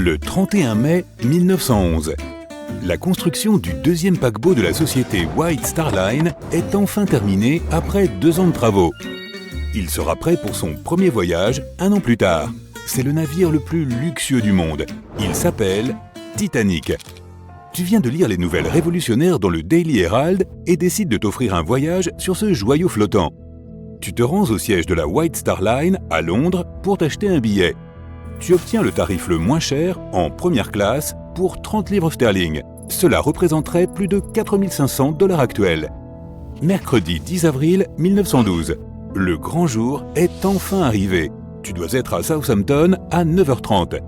Le 31 mai 1911, la construction du deuxième paquebot de la société White Star Line est enfin terminée après 2 ans de travaux. Il sera prêt pour son premier voyage 1 an plus tard. C'est le navire le plus luxueux du monde. Il s'appelle Titanic. Tu viens de lire les nouvelles révolutionnaires dans le Daily Herald et décides de t'offrir un voyage sur ce joyau flottant. Tu te rends au siège de la White Star Line à Londres pour t'acheter un billet. Tu obtiens le tarif le moins cher en première classe pour 30 livres sterling. Cela représenterait plus de 4 500 $ actuels. Mercredi 10 avril 1912. Le grand jour est enfin arrivé. Tu dois être à Southampton à 9h30.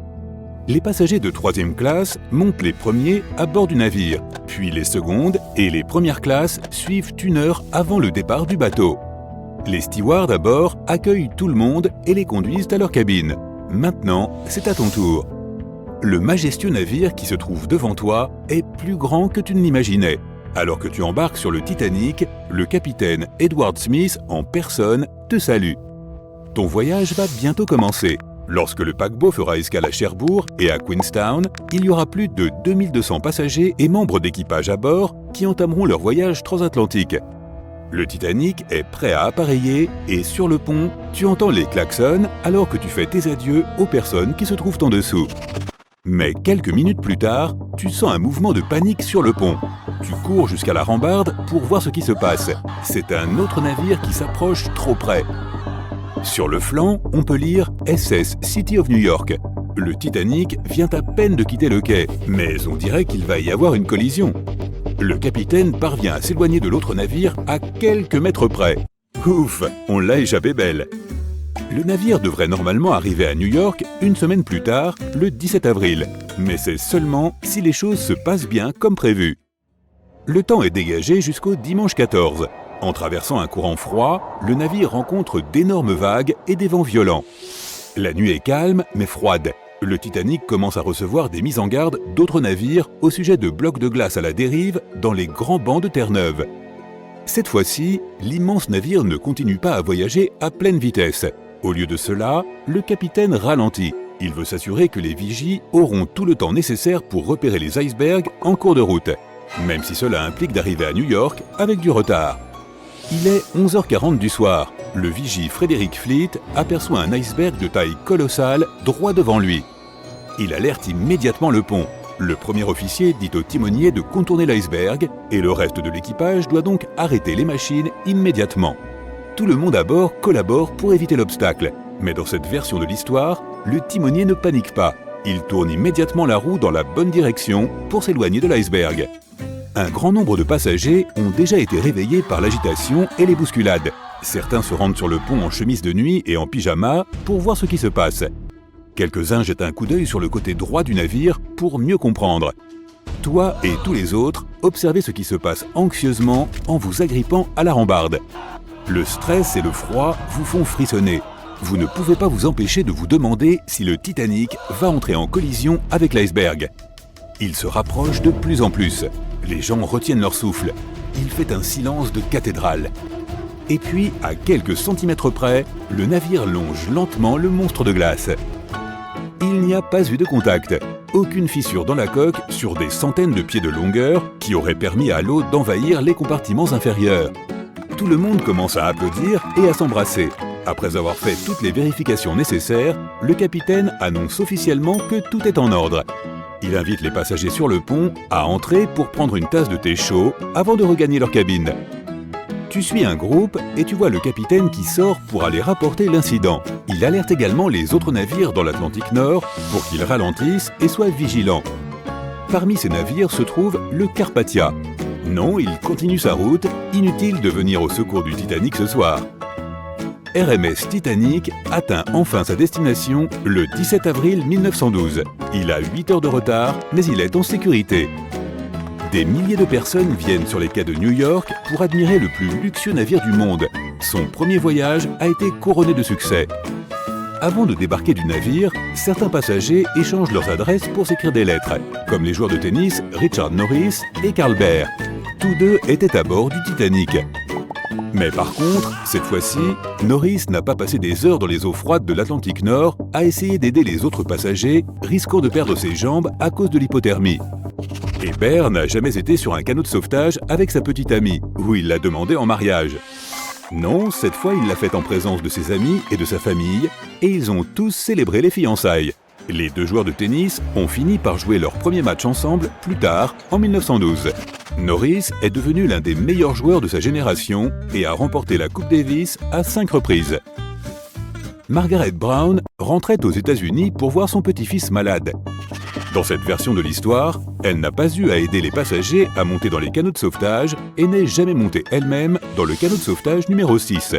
Les passagers de 3e classe montent les premiers à bord du navire, puis les secondes et les premières classes suivent 1 heure avant le départ du bateau. Les stewards à bord accueillent tout le monde et les conduisent à leur cabine. Maintenant, c'est à ton tour. Le majestueux navire qui se trouve devant toi est plus grand que tu ne l'imaginais. Alors que tu embarques sur le Titanic, le capitaine Edward Smith en personne te salue. Ton voyage va bientôt commencer. Lorsque le paquebot fera escale à Cherbourg et à Queenstown, il y aura plus de 2200 passagers et membres d'équipage à bord qui entameront leur voyage transatlantique. Le Titanic est prêt à appareiller et sur le pont, tu entends les klaxons alors que tu fais tes adieux aux personnes qui se trouvent en dessous. Mais quelques minutes plus tard, tu sens un mouvement de panique sur le pont. Tu cours jusqu'à la rambarde pour voir ce qui se passe. C'est un autre navire qui s'approche trop près. Sur le flanc, on peut lire SS City of New York. Le Titanic vient à peine de quitter le quai, mais on dirait qu'il va y avoir une collision. Le capitaine parvient à s'éloigner de l'autre navire à quelques mètres près. Ouf, on l'a échappé belle. Le navire devrait normalement arriver à New York 1 semaine plus tard, le 17 avril. Mais c'est seulement si les choses se passent bien comme prévu. Le temps est dégagé jusqu'au dimanche 14. En traversant un courant froid, le navire rencontre d'énormes vagues et des vents violents. La nuit est calme mais froide. Le Titanic commence à recevoir des mises en garde d'autres navires au sujet de blocs de glace à la dérive dans les grands bancs de Terre-Neuve. Cette fois-ci, l'immense navire ne continue pas à voyager à pleine vitesse. Au lieu de cela, le capitaine ralentit. Il veut s'assurer que les vigies auront tout le temps nécessaire pour repérer les icebergs en cours de route, même si cela implique d'arriver à New York avec du retard. Il est 11h40 du soir. Le vigie Frederick Fleet aperçoit un iceberg de taille colossale droit devant lui. Il alerte immédiatement le pont. Le premier officier dit au timonier de contourner l'iceberg et le reste de l'équipage doit donc arrêter les machines immédiatement. Tout le monde à bord collabore pour éviter l'obstacle. Mais dans cette version de l'histoire, le timonier ne panique pas. Il tourne immédiatement la roue dans la bonne direction pour s'éloigner de l'iceberg. Un grand nombre de passagers ont déjà été réveillés par l'agitation et les bousculades. Certains se rendent sur le pont en chemise de nuit et en pyjama pour voir ce qui se passe. Quelques-uns jettent un coup d'œil sur le côté droit du navire pour mieux comprendre. Toi et tous les autres, observez ce qui se passe anxieusement en vous agrippant à la rambarde. Le stress et le froid vous font frissonner. Vous ne pouvez pas vous empêcher de vous demander si le Titanic va entrer en collision avec l'iceberg. Il se rapproche de plus en plus. Les gens retiennent leur souffle. Il fait un silence de cathédrale. Et puis, à quelques centimètres près, le navire longe lentement le monstre de glace. Il n'y a pas eu de contact. Aucune fissure dans la coque sur des centaines de pieds de longueur qui aurait permis à l'eau d'envahir les compartiments inférieurs. Tout le monde commence à applaudir et à s'embrasser. Après avoir fait toutes les vérifications nécessaires, le capitaine annonce officiellement que tout est en ordre. Il invite les passagers sur le pont à entrer pour prendre une tasse de thé chaud avant de regagner leur cabine. Tu suis un groupe et tu vois le capitaine qui sort pour aller rapporter l'incident. Il alerte également les autres navires dans l'Atlantique Nord pour qu'ils ralentissent et soient vigilants. Parmi ces navires se trouve le Carpathia. Non, il continue sa route, inutile de venir au secours du Titanic ce soir. RMS Titanic atteint enfin sa destination le 17 avril 1912. Il a 8 heures de retard, mais il est en sécurité. Des milliers de personnes viennent sur les quais de New York pour admirer le plus luxueux navire du monde. Son premier voyage a été couronné de succès. Avant de débarquer du navire, certains passagers échangent leurs adresses pour s'écrire des lettres, comme les joueurs de tennis Richard Norris et Carl Baer. Tous deux étaient à bord du Titanic. Mais par contre, cette fois-ci, Norris n'a pas passé des heures dans les eaux froides de l'Atlantique Nord à essayer d'aider les autres passagers, risquant de perdre ses jambes à cause de l'hypothermie. Et Bear n'a jamais été sur un canot de sauvetage avec sa petite amie, où il l'a demandé en mariage. Non, cette fois il l'a fait en présence de ses amis et de sa famille, et ils ont tous célébré les fiançailles. Les deux joueurs de tennis ont fini par jouer leur premier match ensemble plus tard, en 1912. Norris est devenu l'un des meilleurs joueurs de sa génération et a remporté la Coupe Davis à 5 reprises. Margaret Brown rentrait aux États-Unis pour voir son petit-fils malade. Dans cette version de l'histoire, elle n'a pas eu à aider les passagers à monter dans les canots de sauvetage et n'est jamais montée elle-même dans le canot de sauvetage numéro 6.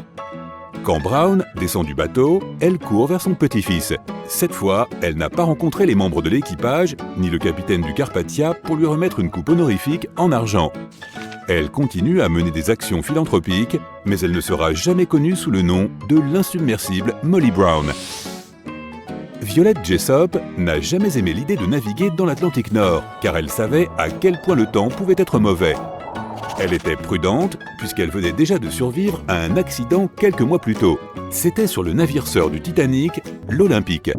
Quand Brown descend du bateau, elle court vers son petit-fils. Cette fois, elle n'a pas rencontré les membres de l'équipage, ni le capitaine du Carpathia pour lui remettre une coupe honorifique en argent. Elle continue à mener des actions philanthropiques, mais elle ne sera jamais connue sous le nom de l'insubmersible Molly Brown. Violet Jessop n'a jamais aimé l'idée de naviguer dans l'Atlantique Nord, car elle savait à quel point le temps pouvait être mauvais. Elle était prudente, puisqu'elle venait déjà de survivre à un accident quelques mois plus tôt. C'était sur le navire-sœur du Titanic, l'Olympique.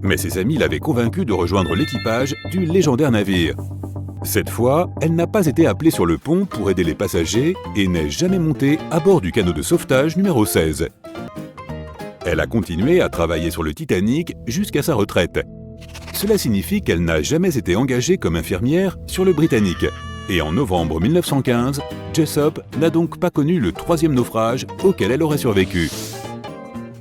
Mais ses amis l'avaient convaincue de rejoindre l'équipage du légendaire navire. Cette fois, elle n'a pas été appelée sur le pont pour aider les passagers et n'est jamais montée à bord du canot de sauvetage numéro 16. Elle a continué à travailler sur le Titanic jusqu'à sa retraite. Cela signifie qu'elle n'a jamais été engagée comme infirmière sur le Britannic. Et en novembre 1915, Jessop n'a donc pas connu le 3e naufrage auquel elle aurait survécu.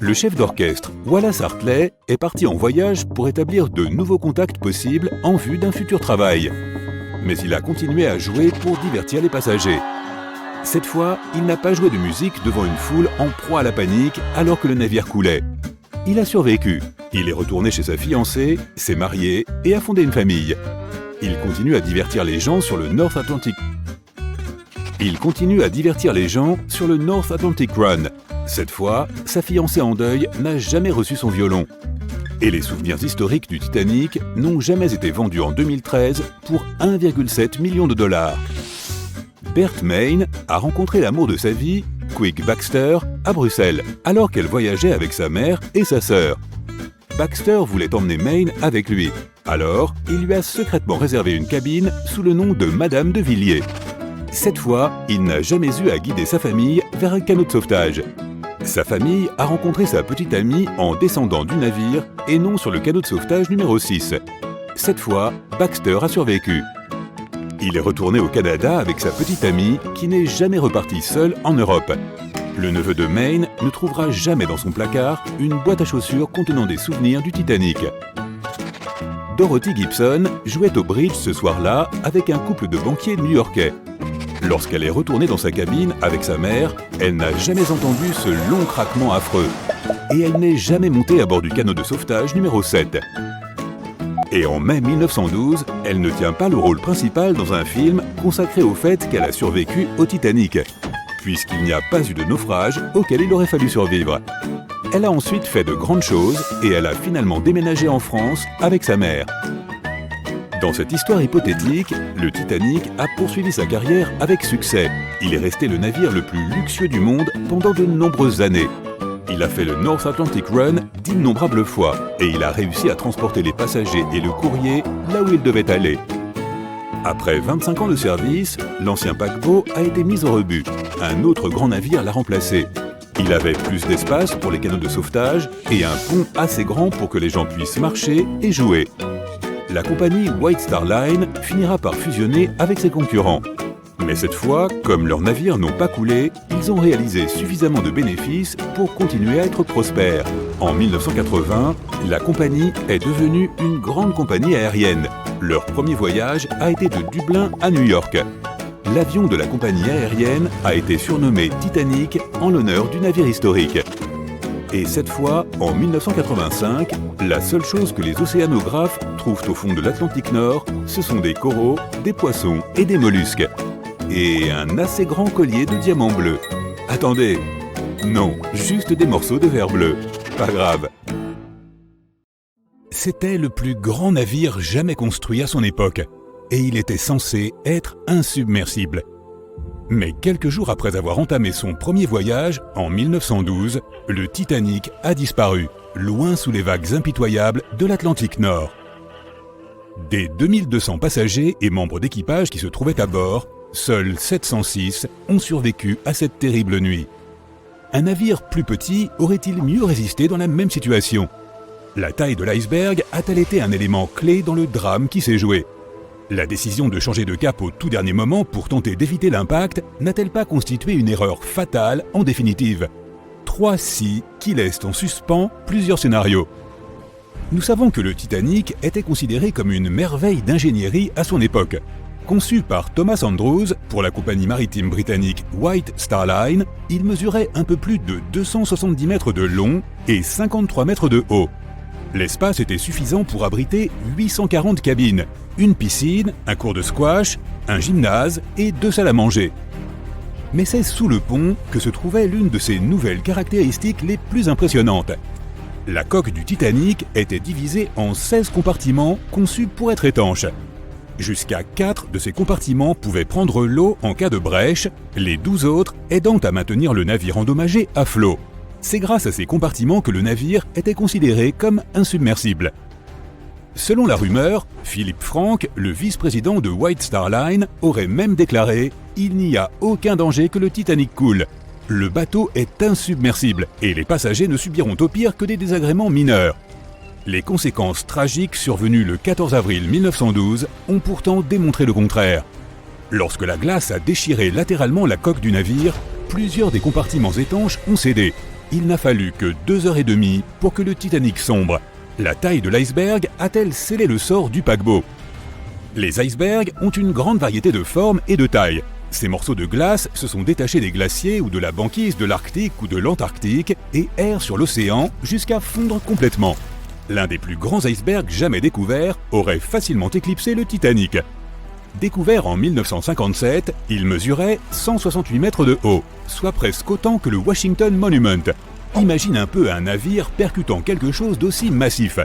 Le chef d'orchestre, Wallace Hartley, est parti en voyage pour établir de nouveaux contacts possibles en vue d'un futur travail. Mais il a continué à jouer pour divertir les passagers. Cette fois, il n'a pas joué de musique devant une foule en proie à la panique alors que le navire coulait. Il a survécu. Il est retourné chez sa fiancée, s'est marié et a fondé une famille. Il continue à divertir les gens sur le North Atlantic Run. Cette fois, sa fiancée en deuil n'a jamais reçu son violon. Et les souvenirs historiques du Titanic n'ont jamais été vendus en 2013 pour 1,7 million de dollars. Bert Main a rencontré l'amour de sa vie, Quick Baxter, à Bruxelles, alors qu'elle voyageait avec sa mère et sa sœur. Baxter voulait emmener Main avec lui. Alors, il lui a secrètement réservé une cabine sous le nom de Madame de Villiers. Cette fois, il n'a jamais eu à guider sa famille vers un canot de sauvetage. Sa famille a rencontré sa petite amie en descendant du navire et non sur le canot de sauvetage numéro 6. Cette fois, Baxter a survécu. Il est retourné au Canada avec sa petite amie qui n'est jamais reparti seul en Europe. Le neveu de Main ne trouvera jamais dans son placard une boîte à chaussures contenant des souvenirs du Titanic. Dorothy Gibson jouait au bridge ce soir-là avec un couple de banquiers new-yorkais. Lorsqu'elle est retournée dans sa cabine avec sa mère, elle n'a jamais entendu ce long craquement affreux. Et elle n'est jamais montée à bord du canot de sauvetage numéro 7. Et en mai 1912, elle ne tient pas le rôle principal dans un film consacré au fait qu'elle a survécu au Titanic, puisqu'il n'y a pas eu de naufrage auquel il aurait fallu survivre. Elle a ensuite fait de grandes choses et elle a finalement déménagé en France avec sa mère. Dans cette histoire hypothétique, le Titanic a poursuivi sa carrière avec succès. Il est resté le navire le plus luxueux du monde pendant de nombreuses années. Il a fait le North Atlantic Run d'innombrables fois et il a réussi à transporter les passagers et le courrier là où il devait aller. Après 25 ans de service, l'ancien paquebot a été mis au rebut. Un autre grand navire l'a remplacé. Il avait plus d'espace pour les canots de sauvetage et un pont assez grand pour que les gens puissent marcher et jouer. La compagnie White Star Line finira par fusionner avec ses concurrents. Mais cette fois, comme leurs navires n'ont pas coulé, ils ont réalisé suffisamment de bénéfices pour continuer à être prospères. En 1980, la compagnie est devenue une grande compagnie aérienne. Leur premier voyage a été de Dublin à New York. L'avion de la compagnie aérienne a été surnommé Titanic en l'honneur du navire historique. Et cette fois, en 1985, la seule chose que les océanographes trouvent au fond de l'Atlantique Nord, ce sont des coraux, des poissons et des mollusques. Et un assez grand collier de diamants bleus. Attendez, non, juste des morceaux de verre bleu. Pas grave. C'était le plus grand navire jamais construit à son époque. Et il était censé être insubmersible. Mais quelques jours après avoir entamé son premier voyage, en 1912, le Titanic a disparu, loin sous les vagues impitoyables de l'Atlantique Nord. Des 2200 passagers et membres d'équipage qui se trouvaient à bord, seuls 706 ont survécu à cette terrible nuit. Un navire plus petit aurait-il mieux résisté dans la même situation? La taille de l'iceberg a-t-elle été un élément clé dans le drame qui s'est joué? La décision de changer de cap au tout dernier moment pour tenter d'éviter l'impact n'a-t-elle pas constitué une erreur fatale en définitive? 3 si qui laissent en suspens plusieurs scénarios. Nous savons que le Titanic était considéré comme une merveille d'ingénierie à son époque. Conçu par Thomas Andrews pour la compagnie maritime britannique White Star Line, il mesurait un peu plus de 270 mètres de long et 53 mètres de haut. L'espace était suffisant pour abriter 840 cabines, une piscine, un cours de squash, un gymnase et 2 salles à manger. Mais c'est sous le pont que se trouvait l'une de ses nouvelles caractéristiques les plus impressionnantes. La coque du Titanic était divisée en 16 compartiments conçus pour être étanches. Jusqu'à 4 de ces compartiments pouvaient prendre l'eau en cas de brèche, les 12 autres aidant à maintenir le navire endommagé à flot. C'est grâce à ces compartiments que le navire était considéré comme insubmersible. Selon la rumeur, Philippe Franck, le vice-président de White Star Line, aurait même déclaré « Il n'y a aucun danger que le Titanic coule. Le bateau est insubmersible et les passagers ne subiront au pire que des désagréments mineurs. » Les conséquences tragiques survenues le 14 avril 1912 ont pourtant démontré le contraire. Lorsque la glace a déchiré latéralement la coque du navire, plusieurs des compartiments étanches ont cédé. Il n'a fallu que 2h30 pour que le Titanic sombre. La taille de l'iceberg a-t-elle scellé le sort du paquebot? Les icebergs ont une grande variété de formes et de tailles. Ces morceaux de glace se sont détachés des glaciers ou de la banquise de l'Arctique ou de l'Antarctique et errent sur l'océan jusqu'à fondre complètement. L'un des plus grands icebergs jamais découverts aurait facilement éclipsé le Titanic. Découvert en 1957, il mesurait 168 mètres de haut, soit presque autant que le Washington Monument. Imagine un peu un navire percutant quelque chose d'aussi massif.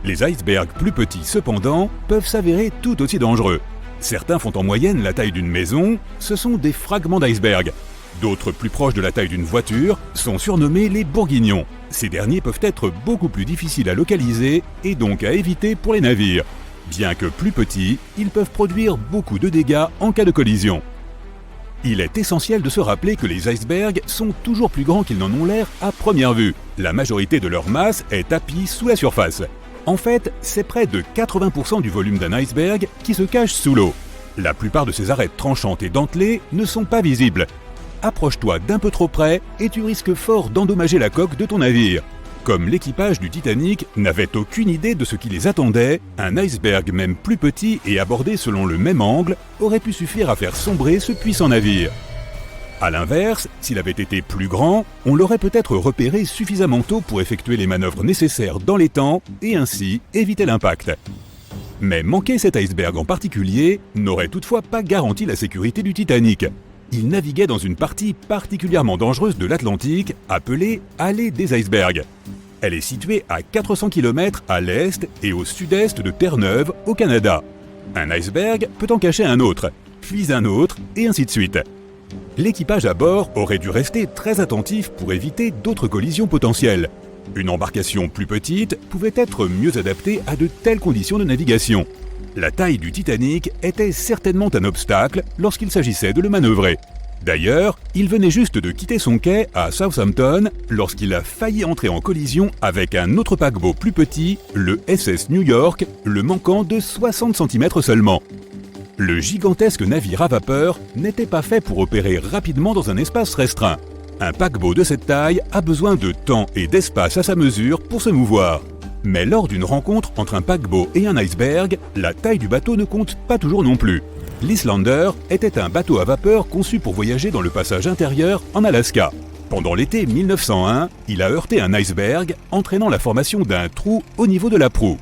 Les icebergs plus petits, cependant, peuvent s'avérer tout aussi dangereux. Certains font en moyenne la taille d'une maison, ce sont des fragments d'iceberg. D'autres, plus proches de la taille d'une voiture, sont surnommés les bourguignons. Ces derniers peuvent être beaucoup plus difficiles à localiser et donc à éviter pour les navires. Bien que plus petits, ils peuvent produire beaucoup de dégâts en cas de collision. Il est essentiel de se rappeler que les icebergs sont toujours plus grands qu'ils n'en ont l'air à première vue. La majorité de leur masse est tapie sous la surface. En fait, c'est près de 80% du volume d'un iceberg qui se cache sous l'eau. La plupart de ces arêtes tranchantes et dentelées ne sont pas visibles. Approche-toi d'un peu trop près et tu risques fort d'endommager la coque de ton navire. Comme l'équipage du Titanic n'avait aucune idée de ce qui les attendait, un iceberg même plus petit et abordé selon le même angle aurait pu suffire à faire sombrer ce puissant navire. A l'inverse, s'il avait été plus grand, on l'aurait peut-être repéré suffisamment tôt pour effectuer les manœuvres nécessaires dans les temps et ainsi éviter l'impact. Mais manquer cet iceberg en particulier n'aurait toutefois pas garanti la sécurité du Titanic. Il naviguait dans une partie particulièrement dangereuse de l'Atlantique, appelée Allée des icebergs. Elle est située à 400 km à l'est et au sud-est de Terre-Neuve, au Canada. Un iceberg peut en cacher un autre, puis un autre, et ainsi de suite. L'équipage à bord aurait dû rester très attentif pour éviter d'autres collisions potentielles. Une embarcation plus petite pouvait être mieux adaptée à de telles conditions de navigation. La taille du Titanic était certainement un obstacle lorsqu'il s'agissait de le manœuvrer. D'ailleurs, il venait juste de quitter son quai à Southampton lorsqu'il a failli entrer en collision avec un autre paquebot plus petit, le SS New York, le manquant de 60 cm seulement. Le gigantesque navire à vapeur n'était pas fait pour opérer rapidement dans un espace restreint. Un paquebot de cette taille a besoin de temps et d'espace à sa mesure pour se mouvoir. Mais lors d'une rencontre entre un paquebot et un iceberg, la taille du bateau ne compte pas toujours non plus. L'Islander était un bateau à vapeur conçu pour voyager dans le passage intérieur en Alaska. Pendant l'été 1901, il a heurté un iceberg, entraînant la formation d'un trou au niveau de la proue.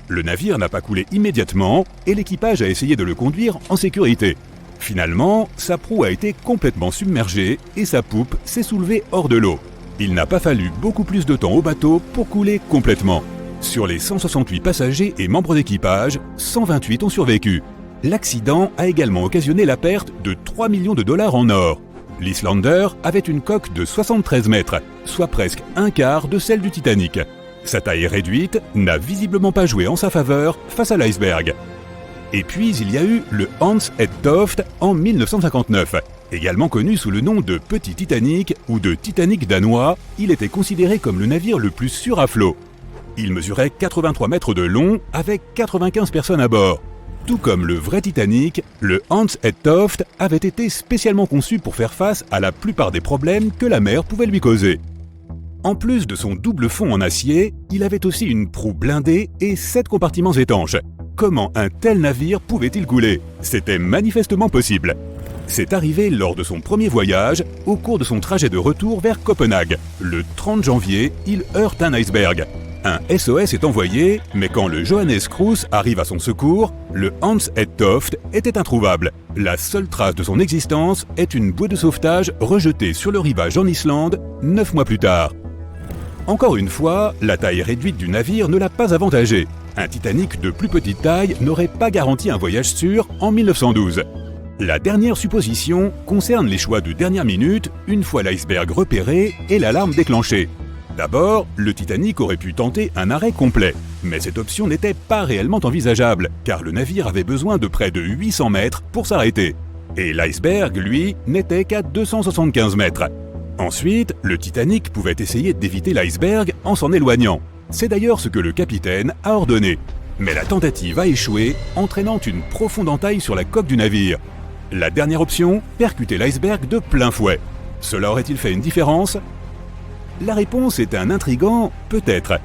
Le navire n'a pas coulé immédiatement et l'équipage a essayé de le conduire en sécurité. Finalement, sa proue a été complètement submergée et sa poupe s'est soulevée hors de l'eau. Il n'a pas fallu beaucoup plus de temps au bateau pour couler complètement. Sur les 168 passagers et membres d'équipage, 128 ont survécu. L'accident a également occasionné la perte de 3 millions de dollars en or. L'Islander avait une coque de 73 mètres, soit presque un quart de celle du Titanic. Sa taille réduite n'a visiblement pas joué en sa faveur face à l'iceberg. Et puis il y a eu le Hans et Toft en 1959. Également connu sous le nom de Petit Titanic ou de Titanic danois, il était considéré comme le navire le plus sûr à flot. Il mesurait 83 mètres de long avec 95 personnes à bord. Tout comme le vrai Titanic, le Hans et Toft avait été spécialement conçu pour faire face à la plupart des problèmes que la mer pouvait lui causer. En plus de son double fond en acier, il avait aussi une proue blindée et 7 compartiments étanches. Comment un tel navire pouvait-il couler? C'était manifestement possible. C'est arrivé lors de son premier voyage, au cours de son trajet de retour vers Copenhague. Le 30 janvier, il heurte un iceberg. Un SOS est envoyé, mais quand le Johannes Cruz arrive à son secours, le Hans et Toft était introuvable. La seule trace de son existence est une bouée de sauvetage rejetée sur le rivage en Islande 9 mois plus tard. Encore une fois, la taille réduite du navire ne l'a pas avantagé. Un Titanic de plus petite taille n'aurait pas garanti un voyage sûr en 1912. La dernière supposition concerne les choix de dernière minute une fois l'iceberg repéré et l'alarme déclenchée. D'abord, le Titanic aurait pu tenter un arrêt complet, mais cette option n'était pas réellement envisageable, car le navire avait besoin de près de 800 mètres pour s'arrêter. Et l'iceberg, lui, n'était qu'à 275 mètres. Ensuite, le Titanic pouvait essayer d'éviter l'iceberg en s'en éloignant. C'est d'ailleurs ce que le capitaine a ordonné. Mais la tentative a échoué, entraînant une profonde entaille sur la coque du navire. La dernière option, percuter l'iceberg de plein fouet. Cela aurait-il fait une différence ? La réponse est un intrigant « peut-être ».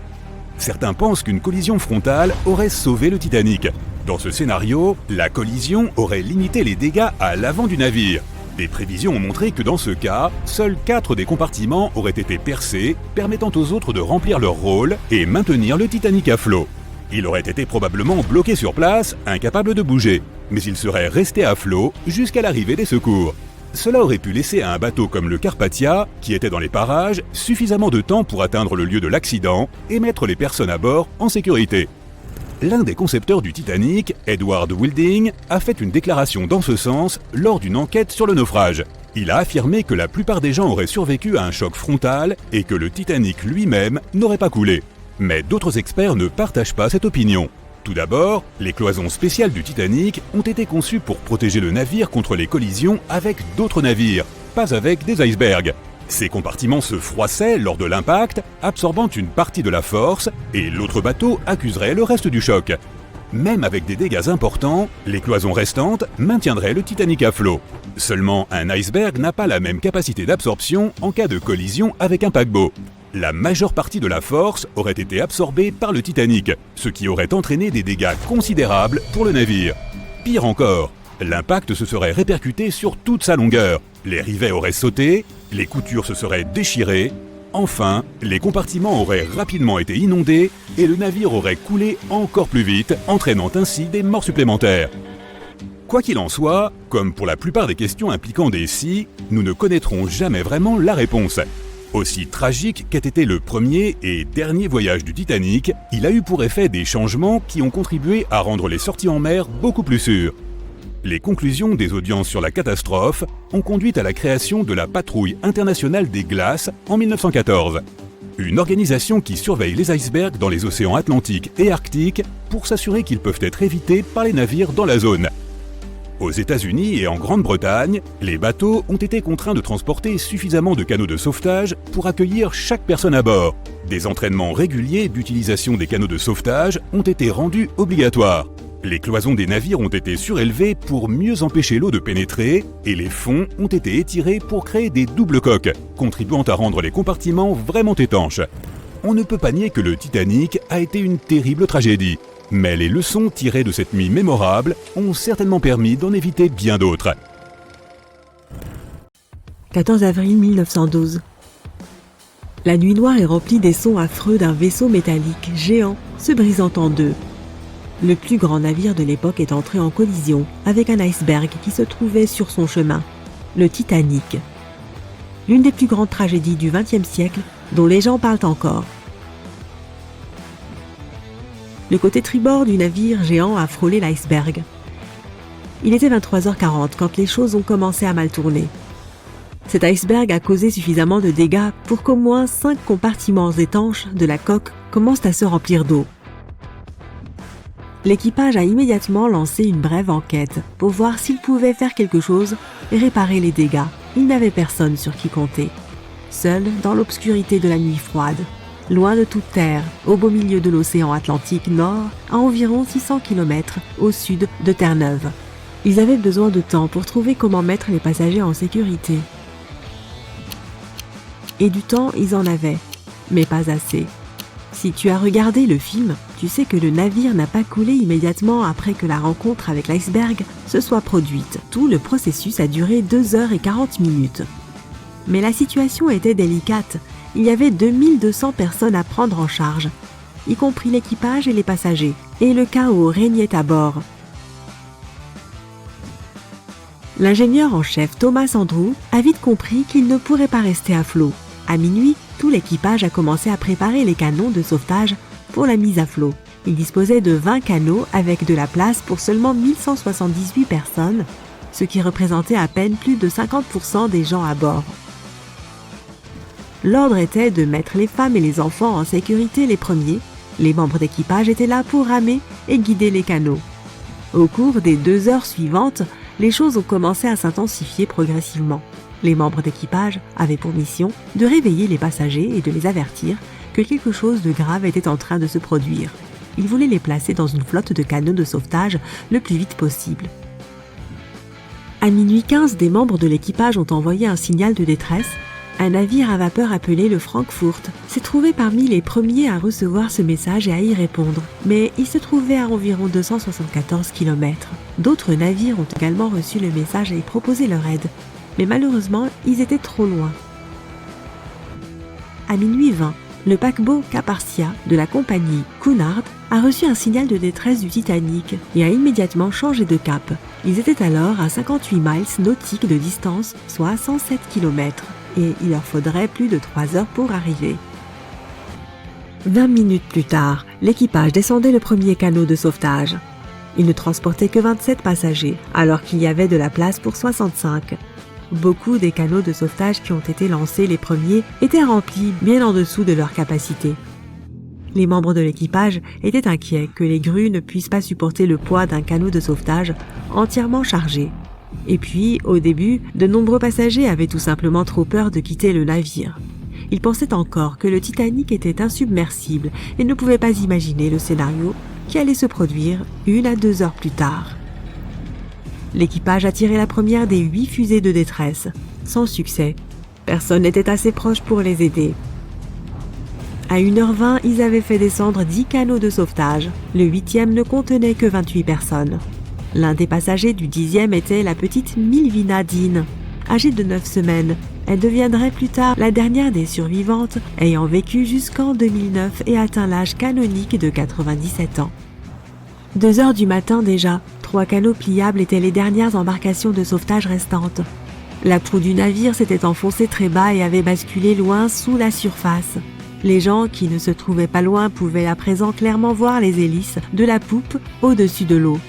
Certains pensent qu'une collision frontale aurait sauvé le Titanic. Dans ce scénario, la collision aurait limité les dégâts à l'avant du navire. Des prévisions ont montré que dans ce cas, seuls 4 des compartiments auraient été percés, permettant aux autres de remplir leur rôle et maintenir le Titanic à flot. Il aurait été probablement bloqué sur place, incapable de bouger, mais il serait resté à flot jusqu'à l'arrivée des secours. Cela aurait pu laisser à un bateau comme le Carpathia, qui était dans les parages, suffisamment de temps pour atteindre le lieu de l'accident et mettre les personnes à bord en sécurité. L'un des concepteurs du Titanic, Edward Wilding, a fait une déclaration dans ce sens lors d'une enquête sur le naufrage. Il a affirmé que la plupart des gens auraient survécu à un choc frontal et que le Titanic lui-même n'aurait pas coulé. Mais d'autres experts ne partagent pas cette opinion. Tout d'abord, les cloisons spéciales du Titanic ont été conçues pour protéger le navire contre les collisions avec d'autres navires, pas avec des icebergs. Ces compartiments se froissaient lors de l'impact, absorbant une partie de la force, et l'autre bateau accuserait le reste du choc. Même avec des dégâts importants, les cloisons restantes maintiendraient le Titanic à flot. Seulement, un iceberg n'a pas la même capacité d'absorption en cas de collision avec un paquebot. La majeure partie de la force aurait été absorbée par le Titanic, ce qui aurait entraîné des dégâts considérables pour le navire. Pire encore, l'impact se serait répercuté sur toute sa longueur. Les rivets auraient sauté, les coutures se seraient déchirées, enfin, les compartiments auraient rapidement été inondés et le navire aurait coulé encore plus vite, entraînant ainsi des morts supplémentaires. Quoi qu'il en soit, comme pour la plupart des questions impliquant des si, nous ne connaîtrons jamais vraiment la réponse. Aussi tragique qu'ait été le premier et dernier voyage du Titanic, il a eu pour effet des changements qui ont contribué à rendre les sorties en mer beaucoup plus sûres. Les conclusions des audiences sur la catastrophe ont conduit à la création de la Patrouille internationale des glaces en 1914. Une organisation qui surveille les icebergs dans les océans Atlantique et Arctique pour s'assurer qu'ils peuvent être évités par les navires dans la zone. Aux États-Unis et en Grande-Bretagne, les bateaux ont été contraints de transporter suffisamment de canaux de sauvetage pour accueillir chaque personne à bord. Des entraînements réguliers d'utilisation des canaux de sauvetage ont été rendus obligatoires. Les cloisons des navires ont été surélevées pour mieux empêcher l'eau de pénétrer et les fonds ont été étirés pour créer des doubles coques, contribuant à rendre les compartiments vraiment étanches. On ne peut pas nier que le Titanic a été une terrible tragédie. Mais les leçons tirées de cette nuit mémorable ont certainement permis d'en éviter bien d'autres. 14 avril 1912. La nuit noire est remplie des sons affreux d'un vaisseau métallique géant se brisant en deux. Le plus grand navire de l'époque est entré en collision avec un iceberg qui se trouvait sur son chemin, le Titanic. L'une des plus grandes tragédies du XXe siècle dont les gens parlent encore. Le côté tribord du navire géant a frôlé l'iceberg. Il était 23h40 quand les choses ont commencé à mal tourner. Cet iceberg a causé suffisamment de dégâts pour qu'au moins 5 compartiments étanches de la coque commencent à se remplir d'eau. L'équipage a immédiatement lancé une brève enquête pour voir s'il pouvait faire quelque chose et réparer les dégâts. Il n'avait personne sur qui compter. Seul dans l'obscurité de la nuit froide, loin de toute terre, au beau milieu de l'océan Atlantique Nord, à environ 600 km au sud de Terre-Neuve. Ils avaient besoin de temps pour trouver comment mettre les passagers en sécurité. Et du temps, ils en avaient, mais pas assez. Si tu as regardé le film, tu sais que le navire n'a pas coulé immédiatement après que la rencontre avec l'iceberg se soit produite. Tout le processus a duré 2h40. Mais la situation était délicate. Il y avait 2200 personnes à prendre en charge, y compris l'équipage et les passagers, et le chaos régnait à bord. L'ingénieur en chef Thomas Andrew a vite compris qu'il ne pourrait pas rester à flot. À minuit, tout l'équipage a commencé à préparer les canons de sauvetage pour la mise à flot. Il disposait de 20 canots avec de la place pour seulement 1178 personnes, ce qui représentait à peine plus de 50% des gens à bord. L'ordre était de mettre les femmes et les enfants en sécurité les premiers. Les membres d'équipage étaient là pour ramer et guider les canots. Au cours des 2 heures suivantes, les choses ont commencé à s'intensifier progressivement. Les membres d'équipage avaient pour mission de réveiller les passagers et de les avertir que quelque chose de grave était en train de se produire. Ils voulaient les placer dans une flotte de canots de sauvetage le plus vite possible. À minuit 15, des membres de l'équipage ont envoyé un signal de détresse. Un navire à vapeur appelé le Frankfurt s'est trouvé parmi les premiers à recevoir ce message et à y répondre, mais il se trouvait à environ 274 km. D'autres navires ont également reçu le message et proposé leur aide, mais malheureusement, ils étaient trop loin. À minuit 20, le paquebot Caparcia de la compagnie Cunard a reçu un signal de détresse du Titanic et a immédiatement changé de cap. Ils étaient alors à 58 miles nautiques de distance, soit 107 km, et il leur faudrait plus de 3 heures pour arriver. 20 minutes plus tard, l'équipage descendait le premier canot de sauvetage. Il ne transportait que 27 passagers, alors qu'il y avait de la place pour 65. Beaucoup des canots de sauvetage qui ont été lancés les premiers étaient remplis bien en dessous de leur capacité. Les membres de l'équipage étaient inquiets que les grues ne puissent pas supporter le poids d'un canot de sauvetage entièrement chargé. Et puis, au début, de nombreux passagers avaient tout simplement trop peur de quitter le navire. Ils pensaient encore que le Titanic était insubmersible et ne pouvaient pas imaginer le scénario qui allait se produire 1 à 2 heures plus tard. L'équipage a tiré la première des 8 fusées de détresse, sans succès. Personne n'était assez proche pour les aider. À 1h20, ils avaient fait descendre 10 canots de sauvetage. Le 8e ne contenait que 28 personnes. L'un des passagers du 10e était la petite Milvina Dean, âgée de 9 semaines. Elle deviendrait plus tard la dernière des survivantes, ayant vécu jusqu'en 2009 et atteint l'âge canonique de 97 ans. 2 heures du matin déjà, 3 canots pliables étaient les dernières embarcations de sauvetage restantes. La proue du navire s'était enfoncée très bas et avait basculé loin sous la surface. Les gens qui ne se trouvaient pas loin pouvaient à présent clairement voir les hélices de la poupe au-dessus de l'eau.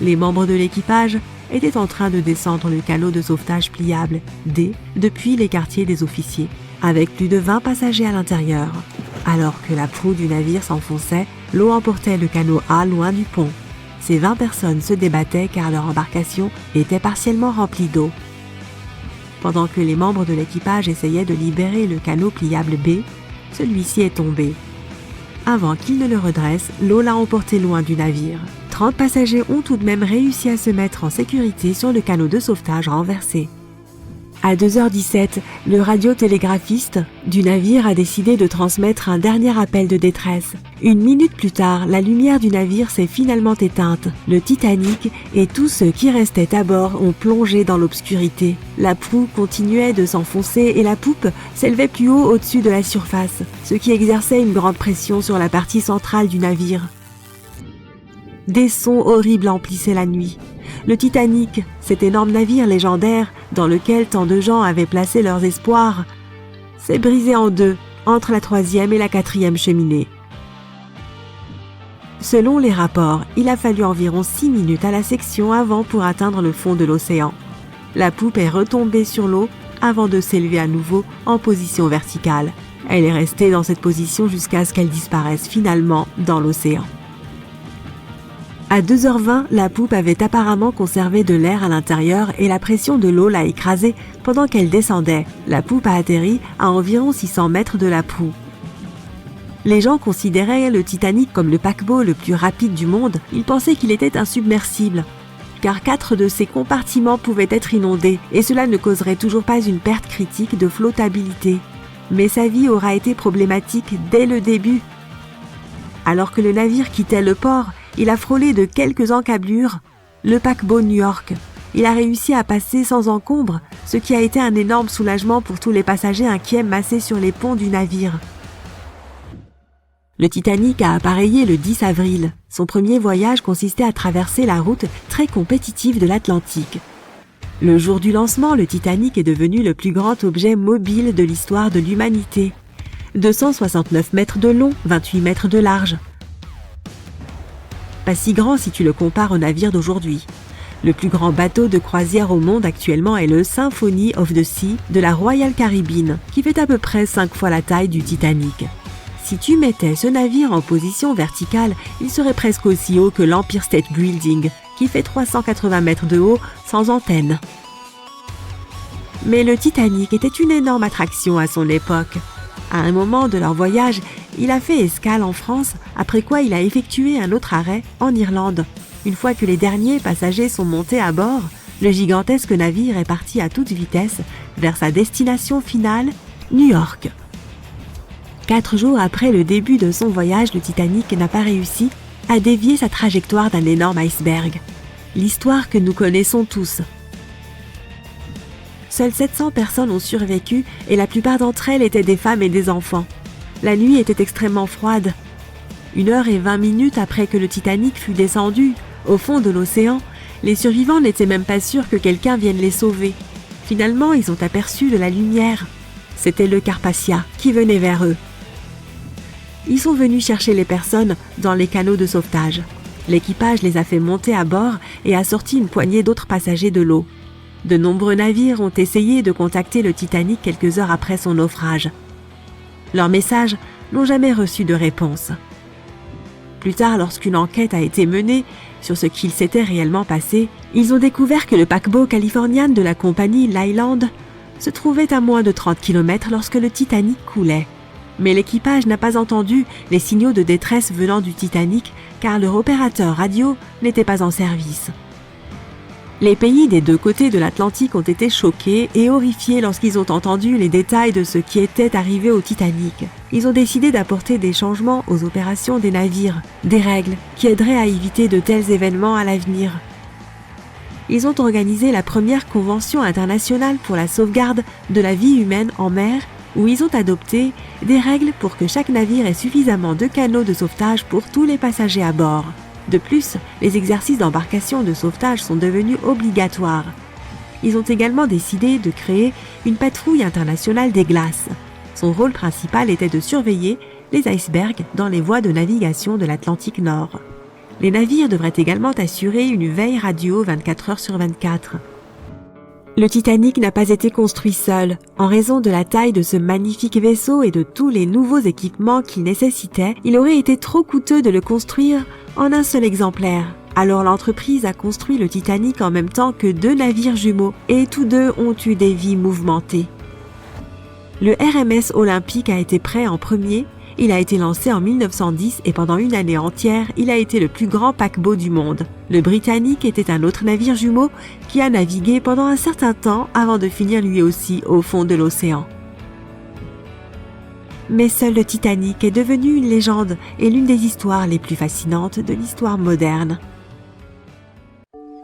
Les membres de l'équipage étaient en train de descendre le canot de sauvetage pliable D depuis les quartiers des officiers, avec plus de 20 passagers à l'intérieur. Alors que la proue du navire s'enfonçait, l'eau emportait le canot A loin du pont. Ces 20 personnes se débattaient car leur embarcation était partiellement remplie d'eau. Pendant que les membres de l'équipage essayaient de libérer le canot pliable B, celui-ci est tombé. Avant qu'il ne le redresse, l'eau l'a emporté loin du navire. 30 passagers ont tout de même réussi à se mettre en sécurité sur le canot de sauvetage renversé. À 2h17, le radiotélégraphiste du navire a décidé de transmettre un dernier appel de détresse. 1 minute plus tard, la lumière du navire s'est finalement éteinte. Le Titanic et tous ceux qui restaient à bord ont plongé dans l'obscurité. La proue continuait de s'enfoncer et la poupe s'élevait plus haut au-dessus de la surface, ce qui exerçait une grande pression sur la partie centrale du navire. Des sons horribles emplissaient la nuit. Le Titanic, cet énorme navire légendaire dans lequel tant de gens avaient placé leurs espoirs, s'est brisé en deux entre la 3e et la 4e cheminée. Selon les rapports, il a fallu environ 6 minutes à la section avant pour atteindre le fond de l'océan. La poupe est retombée sur l'eau avant de s'élever à nouveau en position verticale. Elle est restée dans cette position jusqu'à ce qu'elle disparaisse finalement dans l'océan. À 2h20, la poupe avait apparemment conservé de l'air à l'intérieur et la pression de l'eau l'a écrasée pendant qu'elle descendait. La poupe a atterri à environ 600 mètres de la proue. Les gens considéraient le Titanic comme le paquebot le plus rapide du monde. Ils pensaient qu'il était insubmersible, car 4 de ses compartiments pouvaient être inondés et cela ne causerait toujours pas une perte critique de flottabilité. Mais sa vie aura été problématique dès le début. Alors que le navire quittait le port, il a frôlé de quelques encablures le paquebot New York. Il a réussi à passer sans encombre, ce qui a été un énorme soulagement pour tous les passagers inquiets massés sur les ponts du navire. Le Titanic a appareillé le 10 avril. Son premier voyage consistait à traverser la route très compétitive de l'Atlantique. Le jour du lancement, le Titanic est devenu le plus grand objet mobile de l'histoire de l'humanité. 269 mètres de long, 28 mètres de large. Pas si grand si tu le compares au navire d'aujourd'hui. Le plus grand bateau de croisière au monde actuellement est le Symphony of the Sea de la Royal Caribbean, qui fait à peu près 5 fois la taille du Titanic. Si tu mettais ce navire en position verticale, il serait presque aussi haut que l'Empire State Building, qui fait 380 mètres de haut sans antenne. Mais le Titanic était une énorme attraction à son époque. À un moment de leur voyage, il a fait escale en France, après quoi il a effectué un autre arrêt en Irlande. Une fois que les derniers passagers sont montés à bord, le gigantesque navire est parti à toute vitesse vers sa destination finale, New York. 4 jours après le début de son voyage, le Titanic n'a pas réussi à dévier sa trajectoire d'un énorme iceberg. L'histoire que nous connaissons tous. Seules 700 personnes ont survécu et la plupart d'entre elles étaient des femmes et des enfants. La nuit était extrêmement froide. 1h20 après que le Titanic fut descendu au fond de l'océan, les survivants n'étaient même pas sûrs que quelqu'un vienne les sauver. Finalement, ils ont aperçu de la lumière. C'était le Carpathia qui venait vers eux. Ils sont venus chercher les personnes dans les canots de sauvetage. L'équipage les a fait monter à bord et a sorti une poignée d'autres passagers de l'eau. De nombreux navires ont essayé de contacter le Titanic quelques heures après son naufrage. Leurs messages n'ont jamais reçu de réponse. Plus tard, lorsqu'une enquête a été menée sur ce qu'il s'était réellement passé, ils ont découvert que le paquebot Californian de la compagnie Leyland se trouvait à moins de 30 km lorsque le Titanic coulait. Mais l'équipage n'a pas entendu les signaux de détresse venant du Titanic car leur opérateur radio n'était pas en service. Les pays des deux côtés de l'Atlantique ont été choqués et horrifiés lorsqu'ils ont entendu les détails de ce qui était arrivé au Titanic. Ils ont décidé d'apporter des changements aux opérations des navires, des règles qui aideraient à éviter de tels événements à l'avenir. Ils ont organisé la première convention internationale pour la sauvegarde de la vie humaine en mer, où ils ont adopté des règles pour que chaque navire ait suffisamment de canots de sauvetage pour tous les passagers à bord. De plus, les exercices d'embarcation de sauvetage sont devenus obligatoires. Ils ont également décidé de créer une patrouille internationale des glaces. Son rôle principal était de surveiller les icebergs dans les voies de navigation de l'Atlantique Nord. Les navires devraient également assurer une veille radio 24 heures sur 24. Le Titanic n'a pas été construit seul. En raison de la taille de ce magnifique vaisseau et de tous les nouveaux équipements qu'il nécessitait, il aurait été trop coûteux de le construire en un seul exemplaire. Alors l'entreprise a construit le Titanic en même temps que 2 navires jumeaux et tous deux ont eu des vies mouvementées. Le RMS Olympique a été prêt en premier. Il a été lancé en 1910 et pendant une année entière, il a été le plus grand paquebot du monde. Le Britannic était un autre navire jumeau qui a navigué pendant un certain temps avant de finir lui aussi au fond de l'océan. Mais seul le Titanic est devenu une légende et l'une des histoires les plus fascinantes de l'histoire moderne.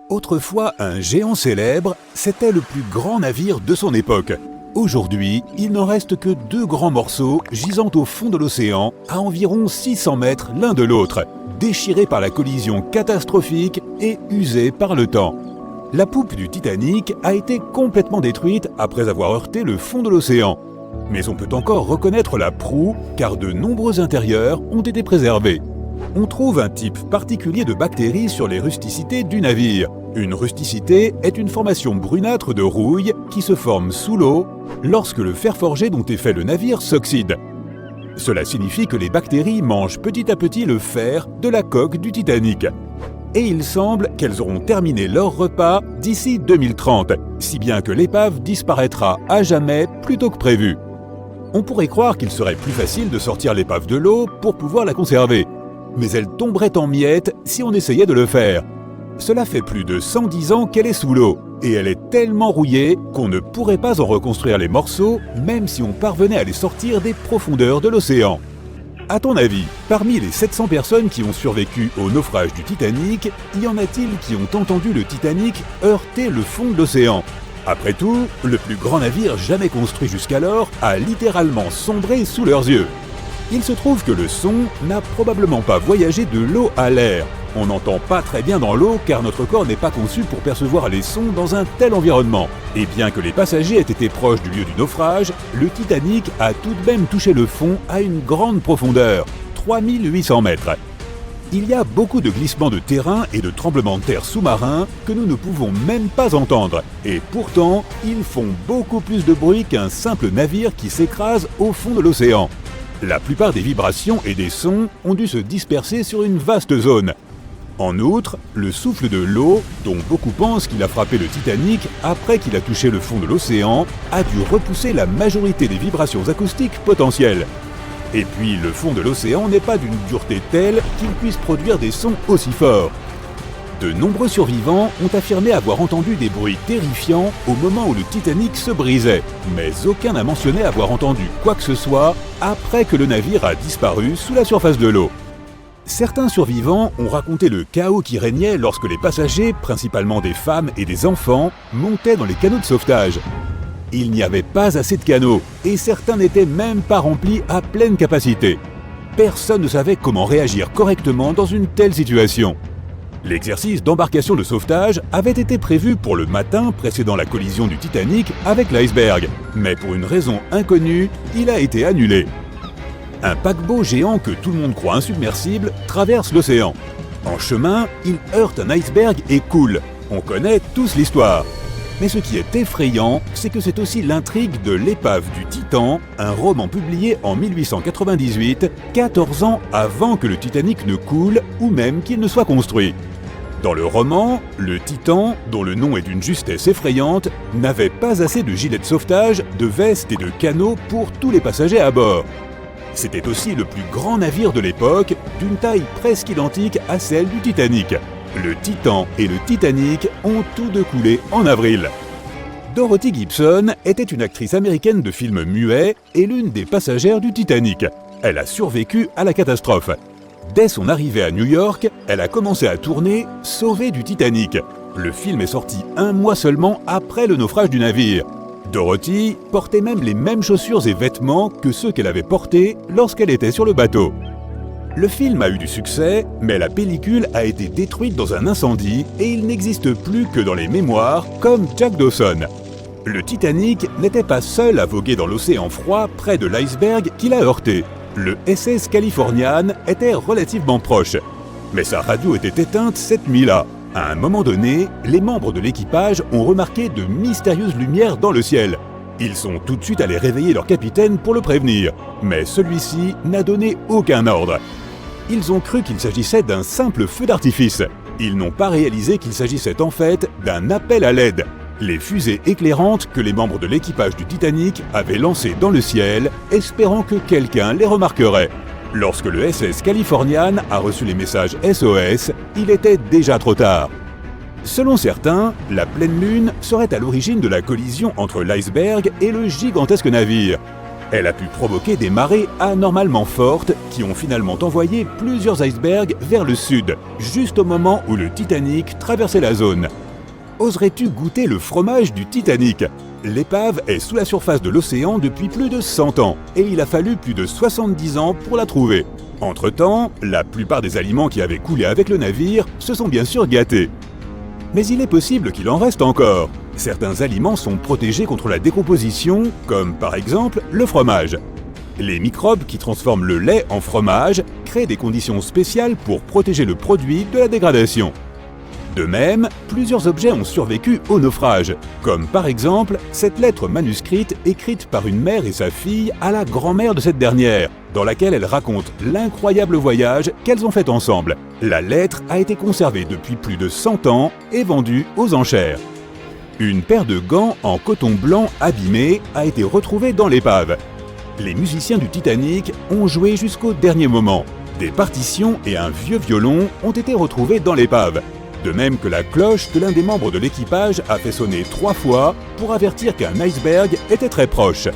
Autrefois un géant célèbre, c'était le plus grand navire de son époque. Aujourd'hui, il n'en reste que 2 grands morceaux gisant au fond de l'océan, à environ 600 mètres l'un de l'autre, déchirés par la collision catastrophique et usés par le temps. La poupe du Titanic a été complètement détruite après avoir heurté le fond de l'océan. Mais on peut encore reconnaître la proue, car de nombreux intérieurs ont été préservés. On trouve un type particulier de bactéries sur les rusticités du navire. Une rusticité est une formation brunâtre de rouille qui se forme sous l'eau lorsque le fer forgé dont est fait le navire s'oxyde. Cela signifie que les bactéries mangent petit à petit le fer de la coque du Titanic. Et il semble qu'elles auront terminé leur repas d'ici 2030, si bien que l'épave disparaîtra à jamais plus tôt que prévu. On pourrait croire qu'il serait plus facile de sortir l'épave de l'eau pour pouvoir la conserver, mais elle tomberait en miettes si on essayait de le faire. Cela fait plus de 110 ans qu'elle est sous l'eau, et elle est tellement rouillée qu'on ne pourrait pas en reconstruire les morceaux, même si on parvenait à les sortir des profondeurs de l'océan. À ton avis, parmi les 700 personnes qui ont survécu au naufrage du Titanic, y en a-t-il qui ont entendu le Titanic heurter le fond de l'océan ? Après tout, le plus grand navire jamais construit jusqu'alors a littéralement sombré sous leurs yeux. Il se trouve que le son n'a probablement pas voyagé de l'eau à l'air. On n'entend pas très bien dans l'eau car notre corps n'est pas conçu pour percevoir les sons dans un tel environnement. Et bien que les passagers aient été proches du lieu du naufrage, le Titanic a tout de même touché le fond à une grande profondeur, 3800 mètres. Il y a beaucoup de glissements de terrain et de tremblements de terre sous-marins que nous ne pouvons même pas entendre. Et pourtant, ils font beaucoup plus de bruit qu'un simple navire qui s'écrase au fond de l'océan. La plupart des vibrations et des sons ont dû se disperser sur une vaste zone. En outre, le souffle de l'eau, dont beaucoup pensent qu'il a frappé le Titanic après qu'il a touché le fond de l'océan, a dû repousser la majorité des vibrations acoustiques potentielles. Et puis, le fond de l'océan n'est pas d'une dureté telle qu'il puisse produire des sons aussi forts. De nombreux survivants ont affirmé avoir entendu des bruits terrifiants au moment où le Titanic se brisait, mais aucun n'a mentionné avoir entendu quoi que ce soit après que le navire a disparu sous la surface de l'eau. Certains survivants ont raconté le chaos qui régnait lorsque les passagers, principalement des femmes et des enfants, montaient dans les canots de sauvetage. Il n'y avait pas assez de canots, et certains n'étaient même pas remplis à pleine capacité. Personne ne savait comment réagir correctement dans une telle situation. L'exercice d'embarcation de sauvetage avait été prévu pour le matin précédant la collision du Titanic avec l'iceberg, mais pour une raison inconnue, il a été annulé. Un paquebot géant que tout le monde croit insubmersible traverse l'océan. En chemin, il heurte un iceberg et coule. On connaît tous l'histoire. Mais ce qui est effrayant, c'est que c'est aussi l'intrigue de l'épave du Titan, un roman publié en 1898, 14 ans avant que le Titanic ne coule ou même qu'il ne soit construit. Dans le roman, le Titan, dont le nom est d'une justesse effrayante, n'avait pas assez de gilets de sauvetage, de vestes et de canots pour tous les passagers à bord. C'était aussi le plus grand navire de l'époque, d'une taille presque identique à celle du Titanic. Le Titan et le Titanic ont tous deux coulé en avril. Dorothy Gibson était une actrice américaine de films muets et l'une des passagères du Titanic. Elle a survécu à la catastrophe. Dès son arrivée à New York, elle a commencé à tourner « Sauvée du Titanic ». Le film est sorti 1 mois seulement après le naufrage du navire. Dorothy portait même les mêmes chaussures et vêtements que ceux qu'elle avait portés lorsqu'elle était sur le bateau. Le film a eu du succès, mais la pellicule a été détruite dans un incendie et il n'existe plus que dans les mémoires, comme Jack Dawson. Le Titanic n'était pas seul à voguer dans l'océan froid près de l'iceberg qui l'a heurté. Le SS Californian était relativement proche, mais sa radio était éteinte cette nuit-là. À un moment donné, les membres de l'équipage ont remarqué de mystérieuses lumières dans le ciel. Ils sont tout de suite allés réveiller leur capitaine pour le prévenir, mais celui-ci n'a donné aucun ordre. Ils ont cru qu'il s'agissait d'un simple feu d'artifice. Ils n'ont pas réalisé qu'il s'agissait en fait d'un appel à l'aide. Les fusées éclairantes que les membres de l'équipage du Titanic avaient lancées dans le ciel, espérant que quelqu'un les remarquerait. Lorsque le SS Californian a reçu les messages SOS, il était déjà trop tard. Selon certains, la pleine lune serait à l'origine de la collision entre l'iceberg et le gigantesque navire. Elle a pu provoquer des marées anormalement fortes qui ont finalement envoyé plusieurs icebergs vers le sud, juste au moment où le Titanic traversait la zone. Oserais-tu goûter le fromage du Titanic ? L'épave est sous la surface de l'océan depuis plus de 100 ans et il a fallu plus de 70 ans pour la trouver. Entre-temps, la plupart des aliments qui avaient coulé avec le navire se sont bien sûr gâtés. Mais il est possible qu'il en reste encore. Certains aliments sont protégés contre la décomposition, comme par exemple le fromage. Les microbes qui transforment le lait en fromage créent des conditions spéciales pour protéger le produit de la dégradation. De même, plusieurs objets ont survécu au naufrage, comme par exemple cette lettre manuscrite écrite par une mère et sa fille à la grand-mère de cette dernière, dans laquelle elle raconte l'incroyable voyage qu'elles ont fait ensemble. La lettre a été conservée depuis plus de 100 ans et vendue aux enchères. Une paire de gants en coton blanc abîmé a été retrouvée dans l'épave. Les musiciens du Titanic ont joué jusqu'au dernier moment. Des partitions et un vieux violon ont été retrouvés dans l'épave. De même que la cloche que l'un des membres de l'équipage a fait sonner 3 fois pour avertir qu'un iceberg était très proche.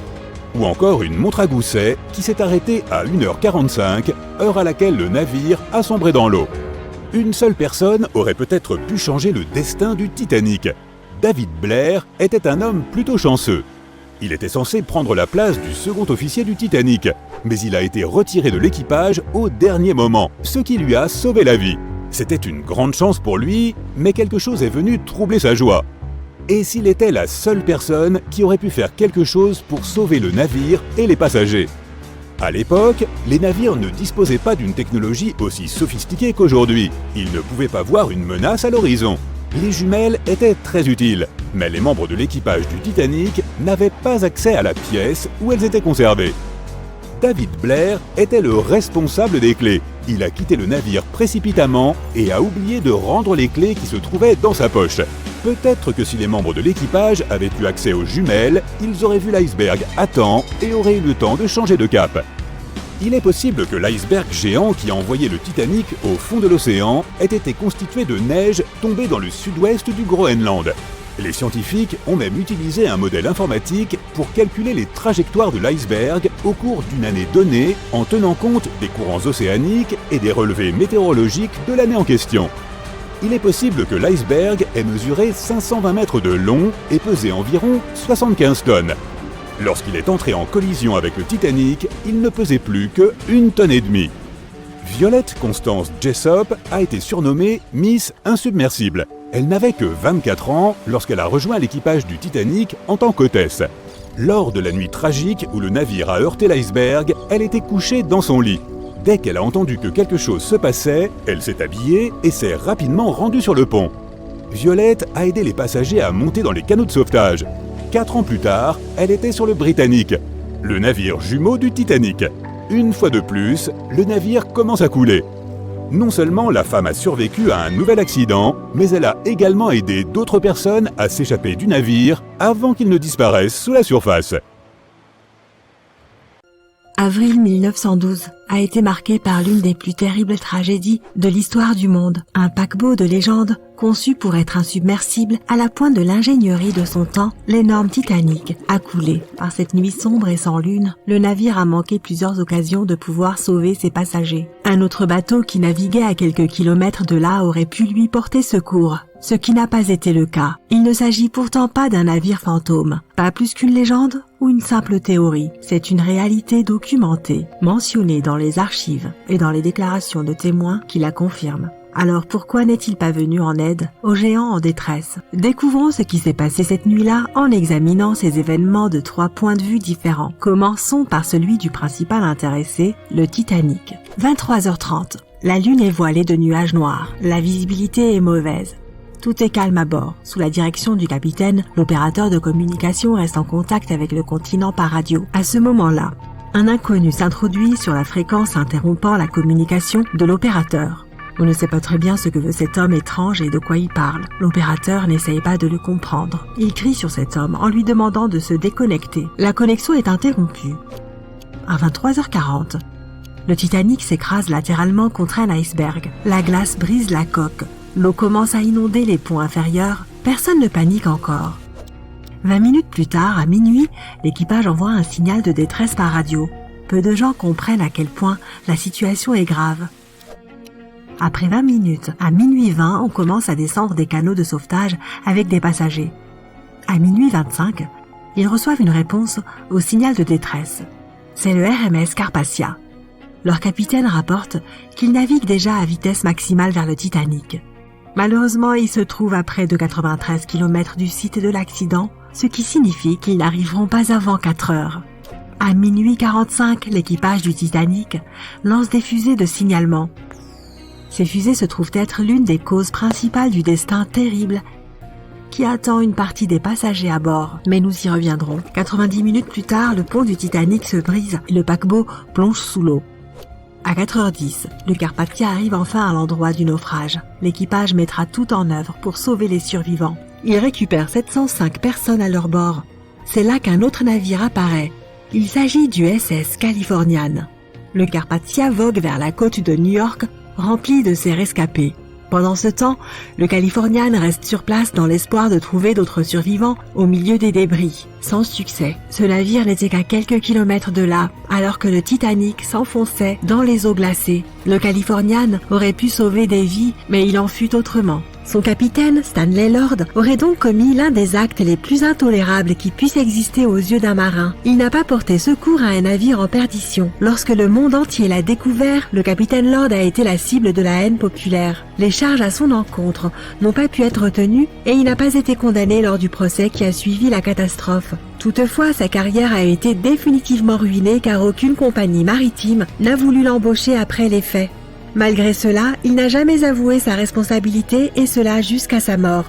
Ou encore une montre à gousset qui s'est arrêtée à 1h45, heure à laquelle le navire a sombré dans l'eau. Une seule personne aurait peut-être pu changer le destin du Titanic. David Blair était un homme plutôt chanceux. Il était censé prendre la place du second officier du Titanic, mais il a été retiré de l'équipage au dernier moment, ce qui lui a sauvé la vie. C'était une grande chance pour lui, mais quelque chose est venu troubler sa joie. Et s'il était la seule personne qui aurait pu faire quelque chose pour sauver le navire et les passagers? À l'époque, les navires ne disposaient pas d'une technologie aussi sophistiquée qu'aujourd'hui. Ils ne pouvaient pas voir une menace à l'horizon. Les jumelles étaient très utiles, mais les membres de l'équipage du Titanic n'avaient pas accès à la pièce où elles étaient conservées. David Blair était le responsable des clés. Il a quitté le navire précipitamment et a oublié de rendre les clés qui se trouvaient dans sa poche. Peut-être que si les membres de l'équipage avaient eu accès aux jumelles, ils auraient vu l'iceberg à temps et auraient eu le temps de changer de cap. Il est possible que l'iceberg géant qui a envoyé le Titanic au fond de l'océan ait été constitué de neige tombée dans le sud-ouest du Groenland. Les scientifiques ont même utilisé un modèle informatique pour calculer les trajectoires de l'iceberg au cours d'une année donnée en tenant compte des courants océaniques et des relevés météorologiques de l'année en question. Il est possible que l'iceberg ait mesuré 520 mètres de long et pesé environ 75 tonnes. Lorsqu'il est entré en collision avec le Titanic, il ne pesait plus que 1,5 tonne. Violette Constance Jessop a été surnommée Miss Insubmersible. Elle n'avait que 24 ans lorsqu'elle a rejoint l'équipage du Titanic en tant qu'hôtesse. Lors de la nuit tragique où le navire a heurté l'iceberg, elle était couchée dans son lit. Dès qu'elle a entendu que quelque chose se passait, elle s'est habillée et s'est rapidement rendue sur le pont. Violette a aidé les passagers à monter dans les canots de sauvetage. 4 ans plus tard, elle était sur le Britannic, le navire jumeau du Titanic. Une fois de plus, le navire commence à couler. Non seulement la femme a survécu à un nouvel accident, mais elle a également aidé d'autres personnes à s'échapper du navire avant qu'il ne disparaisse sous la surface. Avril 1912 a été marqué par l'une des plus terribles tragédies de l'histoire du monde. Un paquebot de légende, conçu pour être insubmersible à la pointe de l'ingénierie de son temps, l'énorme Titanic a coulé. Par cette nuit sombre et sans lune, le navire a manqué plusieurs occasions de pouvoir sauver ses passagers. Un autre bateau qui naviguait à quelques kilomètres de là aurait pu lui porter secours, ce qui n'a pas été le cas. Il ne s'agit pourtant pas d'un navire fantôme, pas plus qu'une légende ou une simple théorie. C'est une réalité documentée, mentionnée dans les archives et dans les déclarations de témoins qui la confirment. Alors pourquoi n'est-il pas venu en aide aux géants en détresse? Découvrons ce qui s'est passé cette nuit-là en examinant ces événements de 3 points de vue différents. Commençons par celui du principal intéressé, le Titanic. 23h30. La lune est voilée de nuages noirs. La visibilité est mauvaise. Tout est calme à bord. Sous la direction du capitaine, l'opérateur de communication reste en contact avec le continent par radio. À ce moment-là, un inconnu s'introduit sur la fréquence interrompant la communication de l'opérateur. On ne sait pas très bien ce que veut cet homme étrange et de quoi il parle. L'opérateur n'essaye pas de le comprendre. Il crie sur cet homme en lui demandant de se déconnecter. La connexion est interrompue. À 23h40, le Titanic s'écrase latéralement contre un iceberg. La glace brise la coque. L'eau commence à inonder les ponts inférieurs. Personne ne panique encore. 20 minutes plus tard, à minuit, l'équipage envoie un signal de détresse par radio. Peu de gens comprennent à quel point la situation est grave. Après 20 minutes, à minuit 20, on commence à descendre des canaux de sauvetage avec des passagers. À minuit 25, ils reçoivent une réponse au signal de détresse. C'est le RMS Carpathia. Leur capitaine rapporte qu'il navigue déjà à vitesse maximale vers le Titanic. Malheureusement, il se trouve à près de 93 km du site de l'accident, ce qui signifie qu'ils n'arriveront pas avant 4 heures. À minuit 45, l'équipage du Titanic lance des fusées de signalement. Ces fusées se trouvent être l'une des causes principales du destin terrible qui attend une partie des passagers à bord. Mais nous y reviendrons. 90 minutes plus tard, le pont du Titanic se brise et le paquebot plonge sous l'eau. À 4h10, le Carpathia arrive enfin à l'endroit du naufrage. L'équipage mettra tout en œuvre pour sauver les survivants. Ils récupèrent 705 personnes à leur bord. C'est là qu'un autre navire apparaît. Il s'agit du SS Californian. Le Carpathia vogue vers la côte de New York, rempli de ses rescapés. Pendant ce temps, le Californian reste sur place dans l'espoir de trouver d'autres survivants au milieu des débris. Sans succès, ce navire n'était qu'à quelques kilomètres de là, alors que le Titanic s'enfonçait dans les eaux glacées. Le Californian aurait pu sauver des vies, mais il en fut autrement. Son capitaine, Stanley Lord, aurait donc commis l'un des actes les plus intolérables qui puissent exister aux yeux d'un marin. Il n'a pas porté secours à un navire en perdition. Lorsque le monde entier l'a découvert, le capitaine Lord a été la cible de la haine populaire. Les charges à son encontre n'ont pas pu être retenues et il n'a pas été condamné lors du procès qui a suivi la catastrophe. Toutefois, sa carrière a été définitivement ruinée car aucune compagnie maritime n'a voulu l'embaucher après les faits. Malgré cela, il n'a jamais avoué sa responsabilité et cela jusqu'à sa mort.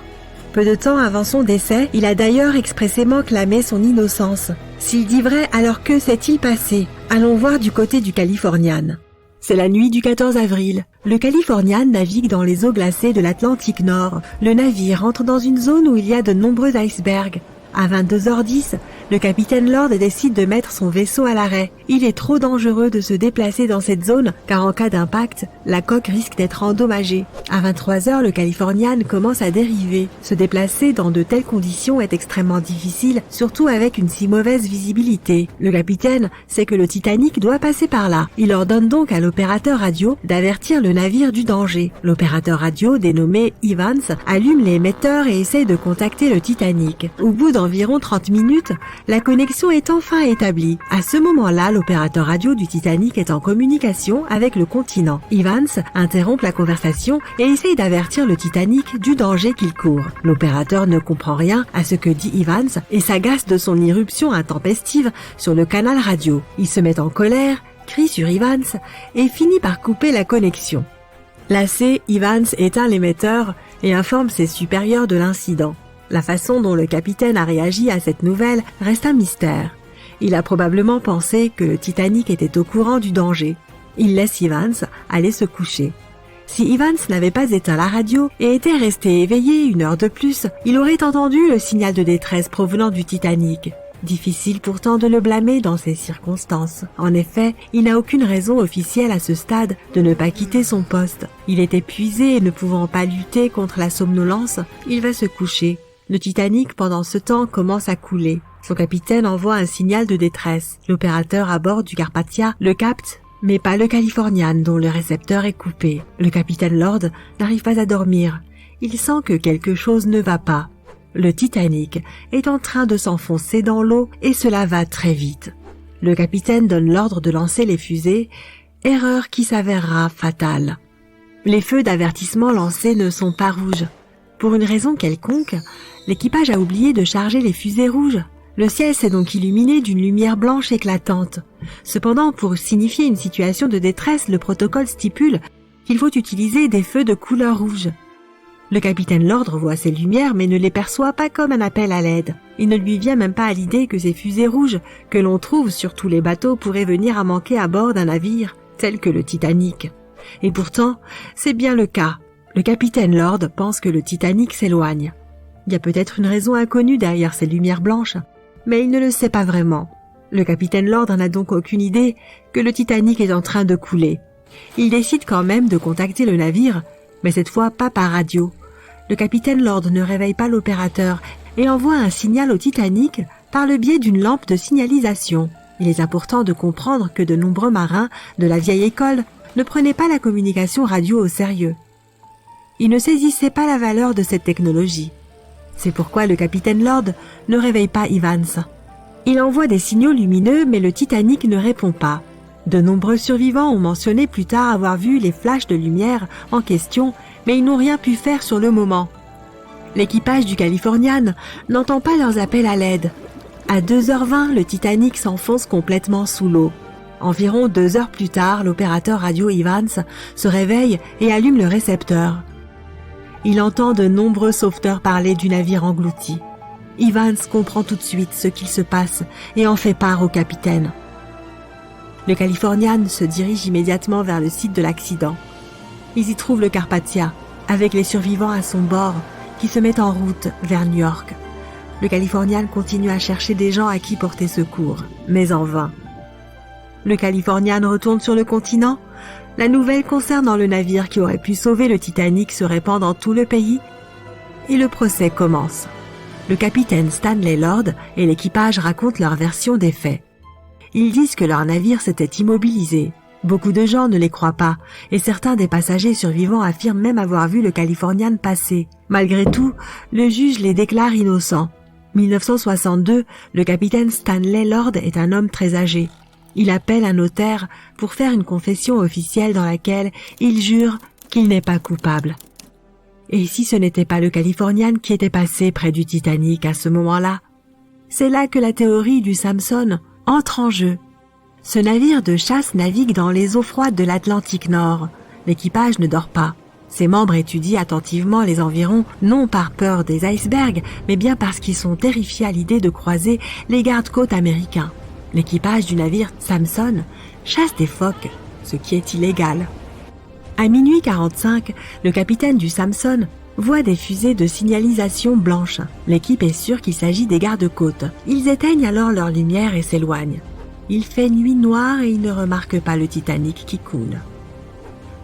Peu de temps avant son décès, il a d'ailleurs expressément clamé son innocence. S'il dit vrai, alors que s'est-il passé? Allons voir du côté du Californian. C'est la nuit du 14 avril. Le Californian navigue dans les eaux glacées de l'Atlantique Nord. Le navire entre dans une zone où il y a de nombreux icebergs. À 22h10, le capitaine Lord décide de mettre son vaisseau à l'arrêt. Il est trop dangereux de se déplacer dans cette zone car en cas d'impact, la coque risque d'être endommagée. À 23h, le Californian commence à dériver. Se déplacer dans de telles conditions est extrêmement difficile, surtout avec une si mauvaise visibilité. Le capitaine sait que le Titanic doit passer par là. Il ordonne donc à l'opérateur radio d'avertir le navire du danger. L'opérateur radio, dénommé Evans, allume l'émetteur et essaye de contacter le Titanic. Au bout d'environ 30 minutes, la connexion est enfin établie. À ce moment-là, l'opérateur radio du Titanic est en communication avec le continent. Evans interrompt la conversation et essaye d'avertir le Titanic du danger qu'il court. L'opérateur ne comprend rien à ce que dit Evans et s'agace de son irruption intempestive sur le canal radio. Il se met en colère, crie sur Evans et finit par couper la connexion. Lassé, Evans éteint l'émetteur et informe ses supérieurs de l'incident. La façon dont le capitaine a réagi à cette nouvelle reste un mystère. Il a probablement pensé que le Titanic était au courant du danger. Il laisse Evans aller se coucher. Si Evans n'avait pas éteint la radio et était resté éveillé 1 heure de plus, il aurait entendu le signal de détresse provenant du Titanic. Difficile pourtant de le blâmer dans ces circonstances. En effet, il n'a aucune raison officielle à ce stade de ne pas quitter son poste. Il est épuisé et ne pouvant pas lutter contre la somnolence, il va se coucher. Le Titanic, pendant ce temps, commence à couler. Son capitaine envoie un signal de détresse. L'opérateur à bord du Carpathia le capte, mais pas le Californian dont le récepteur est coupé. Le capitaine Lord n'arrive pas à dormir. Il sent que quelque chose ne va pas. Le Titanic est en train de s'enfoncer dans l'eau et cela va très vite. Le capitaine donne l'ordre de lancer les fusées, erreur qui s'avérera fatale. Les feux d'avertissement lancés ne sont pas rouges. Pour une raison quelconque, l'équipage a oublié de charger les fusées rouges. Le ciel s'est donc illuminé d'une lumière blanche éclatante. Cependant, pour signifier une situation de détresse, le protocole stipule qu'il faut utiliser des feux de couleur rouge. Le capitaine Lord voit ces lumières mais ne les perçoit pas comme un appel à l'aide. Il ne lui vient même pas à l'idée que ces fusées rouges que l'on trouve sur tous les bateaux pourraient venir à manquer à bord d'un navire tel que le Titanic. Et pourtant, c'est bien le cas. Le capitaine Lord pense que le Titanic s'éloigne. Il y a peut-être une raison inconnue derrière ces lumières blanches, mais il ne le sait pas vraiment. Le capitaine Lord n'a donc aucune idée que le Titanic est en train de couler. Il décide quand même de contacter le navire, mais cette fois pas par radio. Le capitaine Lord ne réveille pas l'opérateur et envoie un signal au Titanic par le biais d'une lampe de signalisation. Il est important de comprendre que de nombreux marins de la vieille école ne prenaient pas la communication radio au sérieux. Ils ne saisissaient pas la valeur de cette technologie. C'est pourquoi le capitaine Lord ne réveille pas Evans. Il envoie des signaux lumineux, mais le Titanic ne répond pas. De nombreux survivants ont mentionné plus tard avoir vu les flashs de lumière en question, mais ils n'ont rien pu faire sur le moment. L'équipage du Californian n'entend pas leurs appels à l'aide. À 2h20, le Titanic s'enfonce complètement sous l'eau. Environ 2 heures plus tard, l'opérateur radio Evans se réveille et allume le récepteur. Il entend de nombreux sauveteurs parler du navire englouti. Evans comprend tout de suite ce qu'il se passe et en fait part au capitaine. Le Californian se dirige immédiatement vers le site de l'accident. Ils y trouvent le Carpathia, avec les survivants à son bord, qui se met en route vers New York. Le Californian continue à chercher des gens à qui porter secours, mais en vain. Le Californian retourne sur le continent. La nouvelle concernant le navire qui aurait pu sauver le Titanic se répand dans tout le pays et le procès commence. Le capitaine Stanley Lord et l'équipage racontent leur version des faits. Ils disent que leur navire s'était immobilisé. Beaucoup de gens ne les croient pas et certains des passagers survivants affirment même avoir vu le Californian passer. Malgré tout, le juge les déclare innocents. 1962, le capitaine Stanley Lord est un homme très âgé. Il appelle un notaire pour faire une confession officielle dans laquelle il jure qu'il n'est pas coupable. Et si ce n'était pas le Californian qui était passé près du Titanic à ce moment-là? C'est là que la théorie du Samson entre en jeu. Ce navire de chasse navigue dans les eaux froides de l'Atlantique Nord. L'équipage ne dort pas. Ses membres étudient attentivement les environs, non par peur des icebergs, mais bien parce qu'ils sont terrifiés à l'idée de croiser les gardes-côtes américains. L'équipage du navire Samson chasse des phoques, ce qui est illégal. À minuit 45, le capitaine du Samson voit des fusées de signalisation blanches. L'équipe est sûre qu'il s'agit des gardes-côtes. Ils éteignent alors leur lumière et s'éloignent. Il fait nuit noire et ils ne remarquent pas le Titanic qui coule.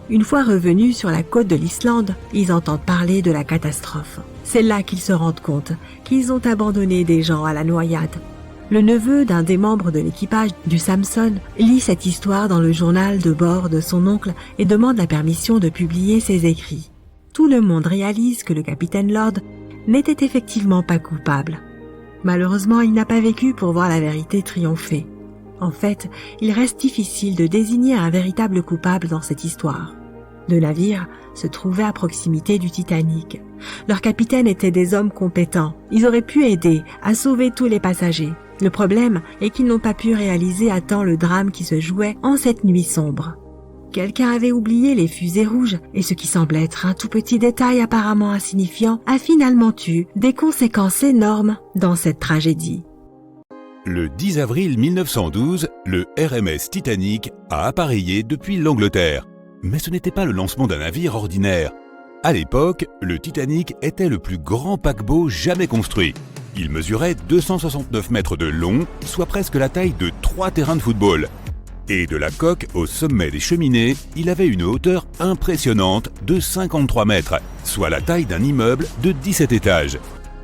Une fois revenus sur la côte de l'Islande, ils entendent parler de la catastrophe. C'est là qu'ils se rendent compte qu'ils ont abandonné des gens à la noyade. Le neveu d'un des membres de l'équipage du Samson lit cette histoire dans le journal de bord de son oncle et demande la permission de publier ses écrits. Tout le monde réalise que le capitaine Lord n'était effectivement pas coupable. Malheureusement, il n'a pas vécu pour voir la vérité triompher. En fait, il reste difficile de désigner un véritable coupable dans cette histoire. Le navire se trouvait à proximité du Titanic. Leurs capitaines étaient des hommes compétents. Ils auraient pu aider à sauver tous les passagers. Le problème est qu'ils n'ont pas pu réaliser à temps le drame qui se jouait en cette nuit sombre. Quelqu'un avait oublié les fusées rouges et ce qui semblait être un tout petit détail apparemment insignifiant a finalement eu des conséquences énormes dans cette tragédie. Le 10 avril 1912, le RMS Titanic a appareillé depuis l'Angleterre. Mais ce n'était pas le lancement d'un navire ordinaire. À l'époque, le Titanic était le plus grand paquebot jamais construit. Il mesurait 269 mètres de long, soit presque la taille de 3 terrains de football. Et de la coque au sommet des cheminées, il avait une hauteur impressionnante de 53 mètres, soit la taille d'un immeuble de 17 étages.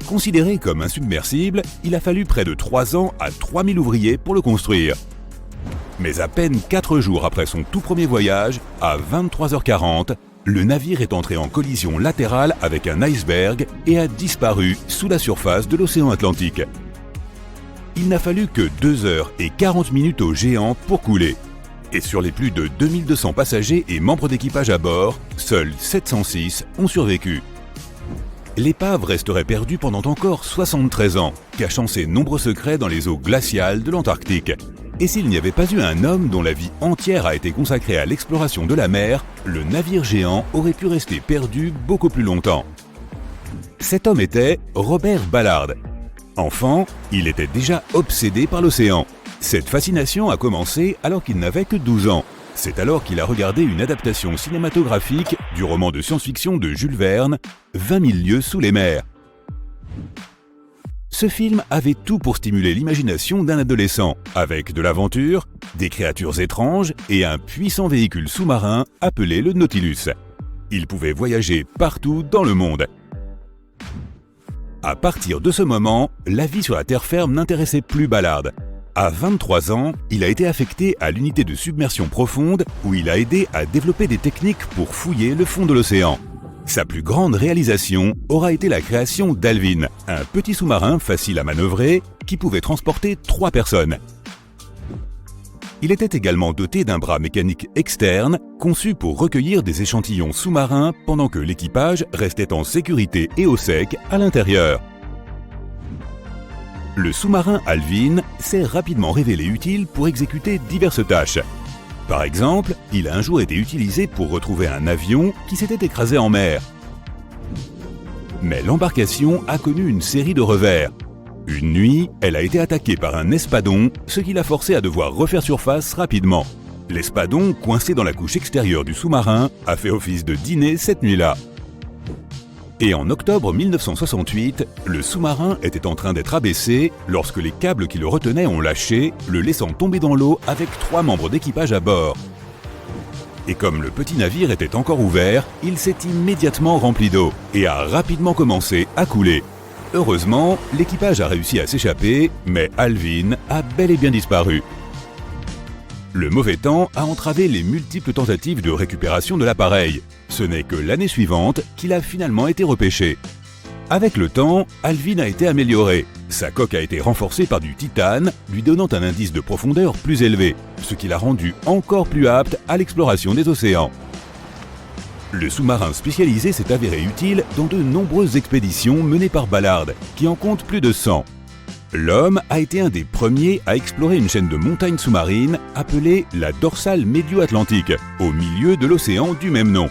Considéré comme insubmersible, il a fallu près de 3 ans à 3000 ouvriers pour le construire. Mais à peine 4 jours après son tout premier voyage, à 23h40, le navire est entré en collision latérale avec un iceberg et a disparu sous la surface de l'océan Atlantique. Il n'a fallu que 2 heures et 40 minutes au géant pour couler. Et sur les plus de 2200 passagers et membres d'équipage à bord, seuls 706 ont survécu. L'épave resterait perdue pendant encore 73 ans, cachant ses nombreux secrets dans les eaux glaciales de l'Antarctique. Et s'il n'y avait pas eu un homme dont la vie entière a été consacrée à l'exploration de la mer, le navire géant aurait pu rester perdu beaucoup plus longtemps. Cet homme était Robert Ballard. Enfant, il était déjà obsédé par l'océan. Cette fascination a commencé alors qu'il n'avait que 12 ans. C'est alors qu'il a regardé une adaptation cinématographique du roman de science-fiction de Jules Verne, 20 000 lieues sous les mers. Ce film avait tout pour stimuler l'imagination d'un adolescent, avec de l'aventure, des créatures étranges et un puissant véhicule sous-marin appelé le Nautilus. Il pouvait voyager partout dans le monde. À partir de ce moment, la vie sur la terre ferme n'intéressait plus Ballard. À 23 ans, il a été affecté à l'unité de submersion profonde où il a aidé à développer des techniques pour fouiller le fond de l'océan. Sa plus grande réalisation aura été la création d'Alvin, un petit sous-marin facile à manœuvrer qui pouvait transporter 3 personnes. Il était également doté d'un bras mécanique externe conçu pour recueillir des échantillons sous-marins pendant que l'équipage restait en sécurité et au sec à l'intérieur. le sous-marin Alvin s'est rapidement révélé utile pour exécuter diverses tâches. Par exemple, il a un jour été utilisé pour retrouver un avion qui s'était écrasé en mer. Mais l'embarcation a connu une série de revers. Une nuit, elle a été attaquée par un espadon, ce qui l'a forcé à devoir refaire surface rapidement. L'espadon, coincé dans la couche extérieure du sous-marin, a fait office de dîner cette nuit-là. Et en octobre 1968, le sous-marin était en train d'être abaissé lorsque les câbles qui le retenaient ont lâché, le laissant tomber dans l'eau avec 3 membres d'équipage à bord. Et comme le petit navire était encore ouvert, il s'est immédiatement rempli d'eau et a rapidement commencé à couler. Heureusement, l'équipage a réussi à s'échapper, mais Alvin a bel et bien disparu. Le mauvais temps a entravé les multiples tentatives de récupération de l'appareil. Ce n'est que l'année suivante qu'il a finalement été repêché. Avec le temps, Alvin a été amélioré. Sa coque a été renforcée par du titane, lui donnant un indice de profondeur plus élevé, ce qui l'a rendu encore plus apte à l'exploration des océans. Le sous-marin spécialisé s'est avéré utile dans de nombreuses expéditions menées par Ballard, qui en compte plus de 100. L'homme a été un des premiers à explorer une chaîne de montagnes sous-marines appelée la dorsale médio-atlantique, au milieu de l'océan du même nom.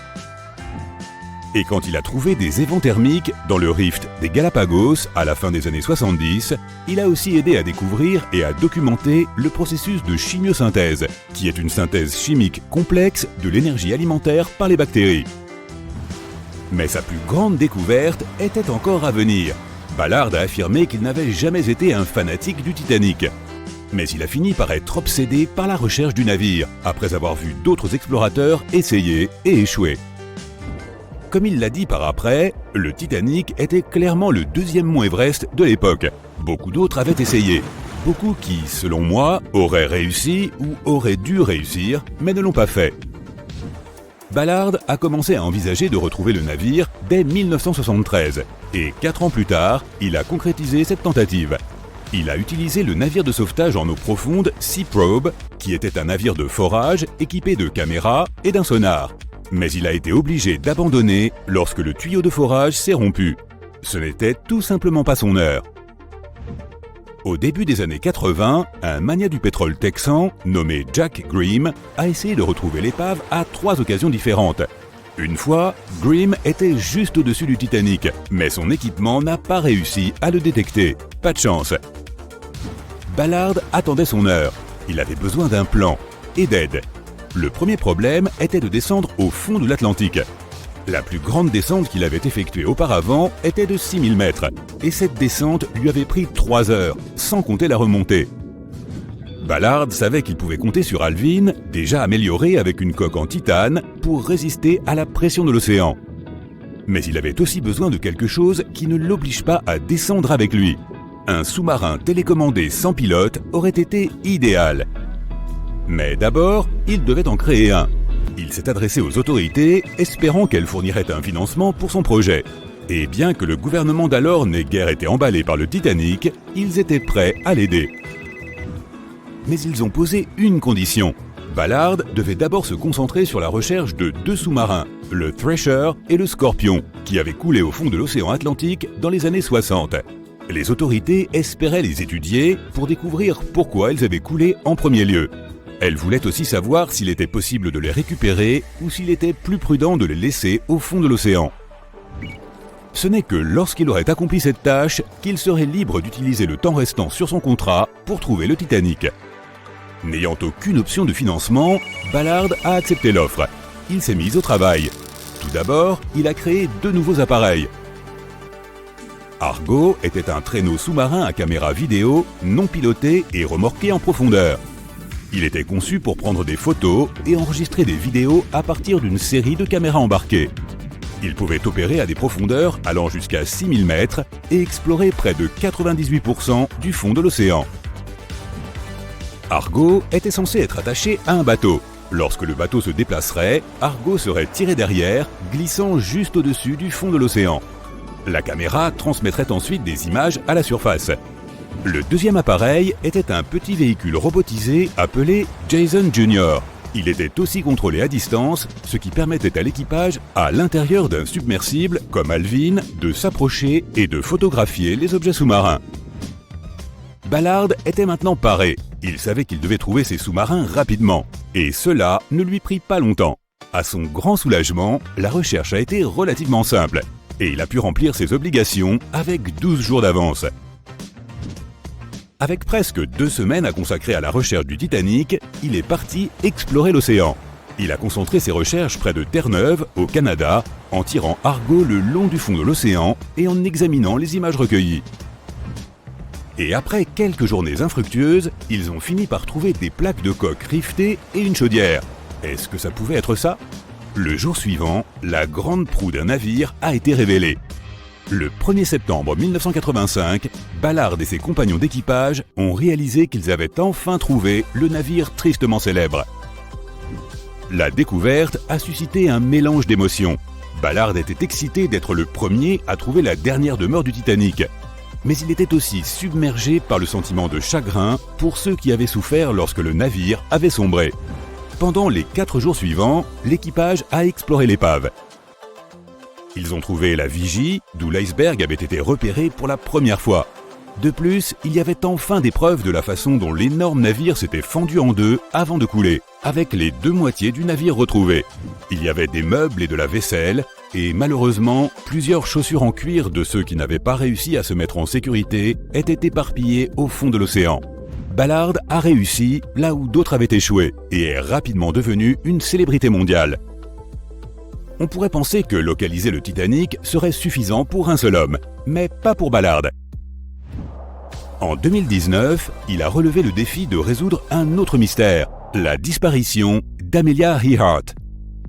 Et quand il a trouvé des évents thermiques dans le rift des Galapagos à la fin des années 70, il a aussi aidé à découvrir et à documenter le processus de chimiosynthèse, qui est une synthèse chimique complexe de l'énergie alimentaire par les bactéries. Mais sa plus grande découverte était encore à venir. Ballard a affirmé qu'il n'avait jamais été un fanatique du Titanic. Mais il a fini par être obsédé par la recherche du navire, après avoir vu d'autres explorateurs essayer et échouer. Comme il l'a dit par après, le Titanic était clairement le deuxième mont Everest de l'époque. Beaucoup d'autres avaient essayé. Beaucoup qui, selon moi, auraient réussi ou auraient dû réussir, mais ne l'ont pas fait. Ballard a commencé à envisager de retrouver le navire dès 1973 et 4 ans plus tard, il a concrétisé cette tentative. Il a utilisé le navire de sauvetage en eau profonde Sea Probe, qui était un navire de forage équipé de caméras et d'un sonar. Mais il a été obligé d'abandonner lorsque le tuyau de forage s'est rompu. Ce n'était tout simplement pas son heure. Au début des années 80, un magnat du pétrole texan, nommé Jack Grimm, a essayé de retrouver l'épave à 3 occasions différentes. Une fois, Grimm était juste au-dessus du Titanic, mais son équipement n'a pas réussi à le détecter. Pas de chance. Ballard attendait son heure. Il avait besoin d'un plan et d'aide. Le premier problème était de descendre au fond de l'Atlantique. La plus grande descente qu'il avait effectuée auparavant était de 6000 mètres, et cette descente lui avait pris 3 heures, sans compter la remontée. Ballard savait qu'il pouvait compter sur Alvin, déjà amélioré avec une coque en titane, pour résister à la pression de l'océan. Mais il avait aussi besoin de quelque chose qui ne l'oblige pas à descendre avec lui. Un sous-marin télécommandé sans pilote aurait été idéal. Mais d'abord, il devait en créer un. Il s'est adressé aux autorités, espérant qu'elles fourniraient un financement pour son projet. Et bien que le gouvernement d'alors n'ait guère été emballé par le Titanic, ils étaient prêts à l'aider. Mais ils ont posé une condition. Ballard devait d'abord se concentrer sur la recherche de 2 sous-marins, le Thresher et le Scorpion, qui avaient coulé au fond de l'océan Atlantique dans les années 60. Les autorités espéraient les étudier pour découvrir pourquoi ils avaient coulé en premier lieu. Elle voulait aussi savoir s'il était possible de les récupérer ou s'il était plus prudent de les laisser au fond de l'océan. Ce n'est que lorsqu'il aurait accompli cette tâche qu'il serait libre d'utiliser le temps restant sur son contrat pour trouver le Titanic. N'ayant aucune option de financement, Ballard a accepté l'offre. Il s'est mis au travail. Tout d'abord, il a créé 2 nouveaux appareils. Argo était un traîneau sous-marin à caméra vidéo non piloté et remorqué en profondeur. Il était conçu pour prendre des photos et enregistrer des vidéos à partir d'une série de caméras embarquées. Il pouvait opérer à des profondeurs allant jusqu'à 6000 mètres et explorer près de 98% du fond de l'océan. Argo était censé être attaché à un bateau. Lorsque le bateau se déplacerait, Argo serait tiré derrière, glissant juste au-dessus du fond de l'océan. La caméra transmettrait ensuite des images à la surface. Le deuxième appareil était un petit véhicule robotisé appelé Jason Jr. Il était aussi contrôlé à distance, ce qui permettait à l'équipage, à l'intérieur d'un submersible comme Alvin, de s'approcher et de photographier les objets sous-marins. Ballard était maintenant paré. Il savait qu'il devait trouver ses sous-marins rapidement. Et cela ne lui prit pas longtemps. À son grand soulagement, la recherche a été relativement simple. Et il a pu remplir ses obligations avec 12 jours d'avance. Avec presque 2 semaines à consacrer à la recherche du Titanic, il est parti explorer l'océan. Il a concentré ses recherches près de Terre-Neuve, au Canada, en tirant Argo le long du fond de l'océan et en examinant les images recueillies. Et après quelques journées infructueuses, ils ont fini par trouver des plaques de coque rivetées et une chaudière. Est-ce que ça pouvait être ça ? Le jour suivant, la grande proue d'un navire a été révélée. Le 1er septembre 1985, Ballard et ses compagnons d'équipage ont réalisé qu'ils avaient enfin trouvé le navire tristement célèbre. La découverte a suscité un mélange d'émotions. Ballard était excité d'être le premier à trouver la dernière demeure du Titanic. Mais il était aussi submergé par le sentiment de chagrin pour ceux qui avaient souffert lorsque le navire avait sombré. Pendant les 4 jours suivants, l'équipage a exploré l'épave. Ils ont trouvé la vigie, d'où l'iceberg avait été repéré pour la première fois. De plus, il y avait enfin des preuves de la façon dont l'énorme navire s'était fendu en deux avant de couler, avec les 2 moitiés du navire retrouvées. Il y avait des meubles et de la vaisselle, et malheureusement, plusieurs chaussures en cuir de ceux qui n'avaient pas réussi à se mettre en sécurité étaient éparpillées au fond de l'océan. Ballard a réussi là où d'autres avaient échoué, et est rapidement devenu une célébrité mondiale. On pourrait penser que localiser le Titanic serait suffisant pour un seul homme, mais pas pour Ballard. En 2019, il a relevé le défi de résoudre un autre mystère, la disparition d'Amelia Earhart.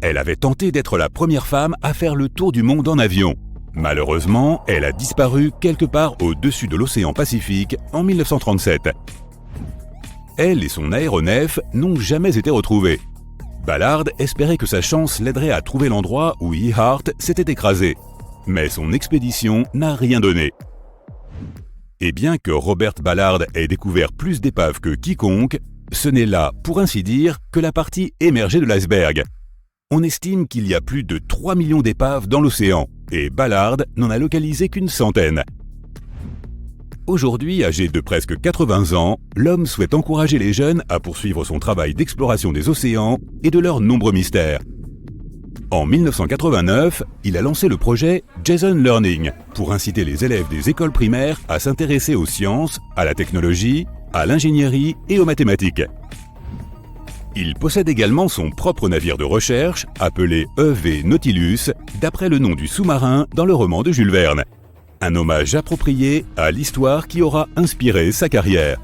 Elle avait tenté d'être la première femme à faire le tour du monde en avion. Malheureusement, elle a disparu quelque part au-dessus de l'océan Pacifique en 1937. Elle et son aéronef n'ont jamais été retrouvés. Ballard espérait que sa chance l'aiderait à trouver l'endroit où Earhart s'était écrasée. Mais son expédition n'a rien donné. Et bien que Robert Ballard ait découvert plus d'épaves que quiconque, ce n'est là, pour ainsi dire, que la partie émergée de l'iceberg. On estime qu'il y a plus de 3 millions d'épaves dans l'océan, et Ballard n'en a localisé qu'une centaine. Aujourd'hui, âgé de presque 80 ans, l'homme souhaite encourager les jeunes à poursuivre son travail d'exploration des océans et de leurs nombreux mystères. En 1989, il a lancé le projet Jason Learning pour inciter les élèves des écoles primaires à s'intéresser aux sciences, à la technologie, à l'ingénierie et aux mathématiques. Il possède également son propre navire de recherche, appelé EV Nautilus, d'après le nom du sous-marin dans le roman de Jules Verne. Un hommage approprié à l'histoire qui aura inspiré sa carrière.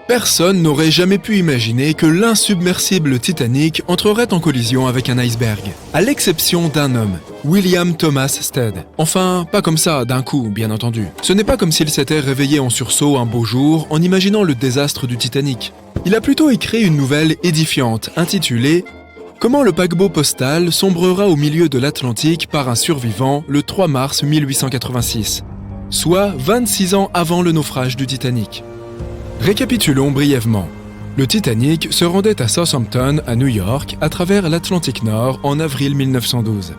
Personne n'aurait jamais pu imaginer que l'insubmersible Titanic entrerait en collision avec un iceberg. À l'exception d'un homme, William Thomas Stead. Enfin, pas comme ça, d'un coup, bien entendu. Ce n'est pas comme s'il s'était réveillé en sursaut un beau jour en imaginant le désastre du Titanic. Il a plutôt écrit une nouvelle édifiante intitulée « Comment le paquebot postal sombrera au milieu de l'Atlantique par un survivant le 3 mars 1886 », soit 26 ans avant le naufrage du Titanic. Récapitulons brièvement. Le Titanic se rendait à Southampton, à New York, à travers l'Atlantique Nord en avril 1912.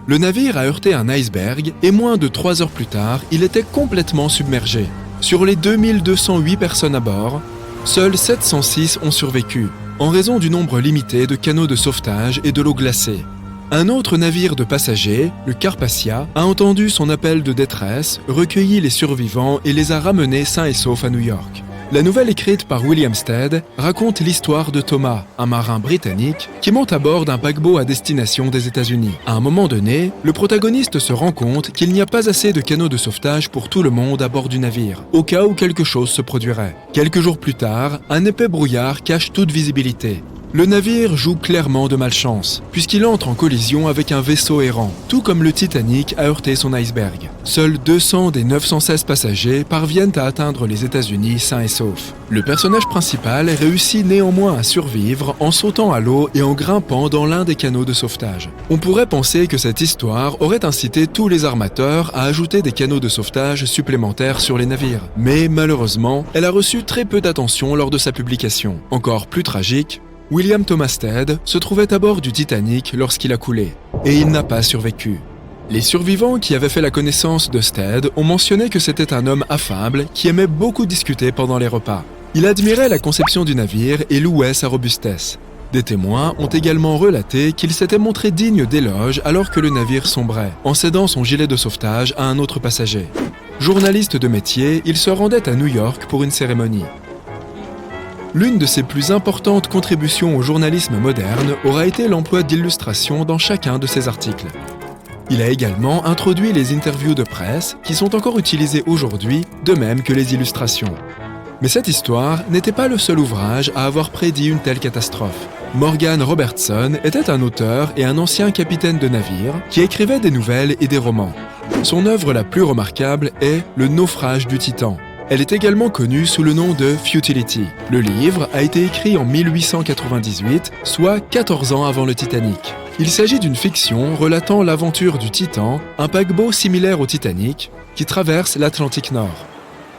Le navire a heurté un iceberg et moins de 3 heures plus tard, il était complètement submergé. Sur les 2208 personnes à bord, seuls 706 ont survécu, en raison du nombre limité de canaux de sauvetage et de l'eau glacée. Un autre navire de passagers, le Carpathia, a entendu son appel de détresse, recueilli les survivants et les a ramenés sains et saufs à New York. La nouvelle écrite par William Stead raconte l'histoire de Thomas, un marin britannique, qui monte à bord d'un paquebot à destination des États-Unis. À un moment donné, le protagoniste se rend compte qu'il n'y a pas assez de canaux de sauvetage pour tout le monde à bord du navire, au cas où quelque chose se produirait. Quelques jours plus tard, un épais brouillard cache toute visibilité. Le navire joue clairement de malchance, puisqu'il entre en collision avec un vaisseau errant, tout comme le Titanic a heurté son iceberg. Seuls 200 des 916 passagers parviennent à atteindre les États-Unis sains et saufs. Le personnage principal réussit néanmoins à survivre en sautant à l'eau et en grimpant dans l'un des canaux de sauvetage. On pourrait penser que cette histoire aurait incité tous les armateurs à ajouter des canaux de sauvetage supplémentaires sur les navires. Mais malheureusement, elle a reçu très peu d'attention lors de sa publication. Encore plus tragique, William Thomas Stead se trouvait à bord du Titanic lorsqu'il a coulé, et il n'a pas survécu. Les survivants qui avaient fait la connaissance de Stead ont mentionné que c'était un homme affable qui aimait beaucoup discuter pendant les repas. Il admirait la conception du navire et louait sa robustesse. Des témoins ont également relaté qu'il s'était montré digne d'éloges alors que le navire sombrait, en cédant son gilet de sauvetage à un autre passager. Journaliste de métier, il se rendait à New York pour une cérémonie. L'une de ses plus importantes contributions au journalisme moderne aura été l'emploi d'illustrations dans chacun de ses articles. Il a également introduit les interviews de presse qui sont encore utilisées aujourd'hui, de même que les illustrations. Mais cette histoire n'était pas le seul ouvrage à avoir prédit une telle catastrophe. Morgan Robertson était un auteur et un ancien capitaine de navire qui écrivait des nouvelles et des romans. Son œuvre la plus remarquable est Le naufrage du Titan. Elle est également connue sous le nom de Futility. Le livre a été écrit en 1898, soit 14 ans avant le Titanic. Il s'agit d'une fiction relatant l'aventure du Titan, un paquebot similaire au Titanic, qui traverse l'Atlantique Nord.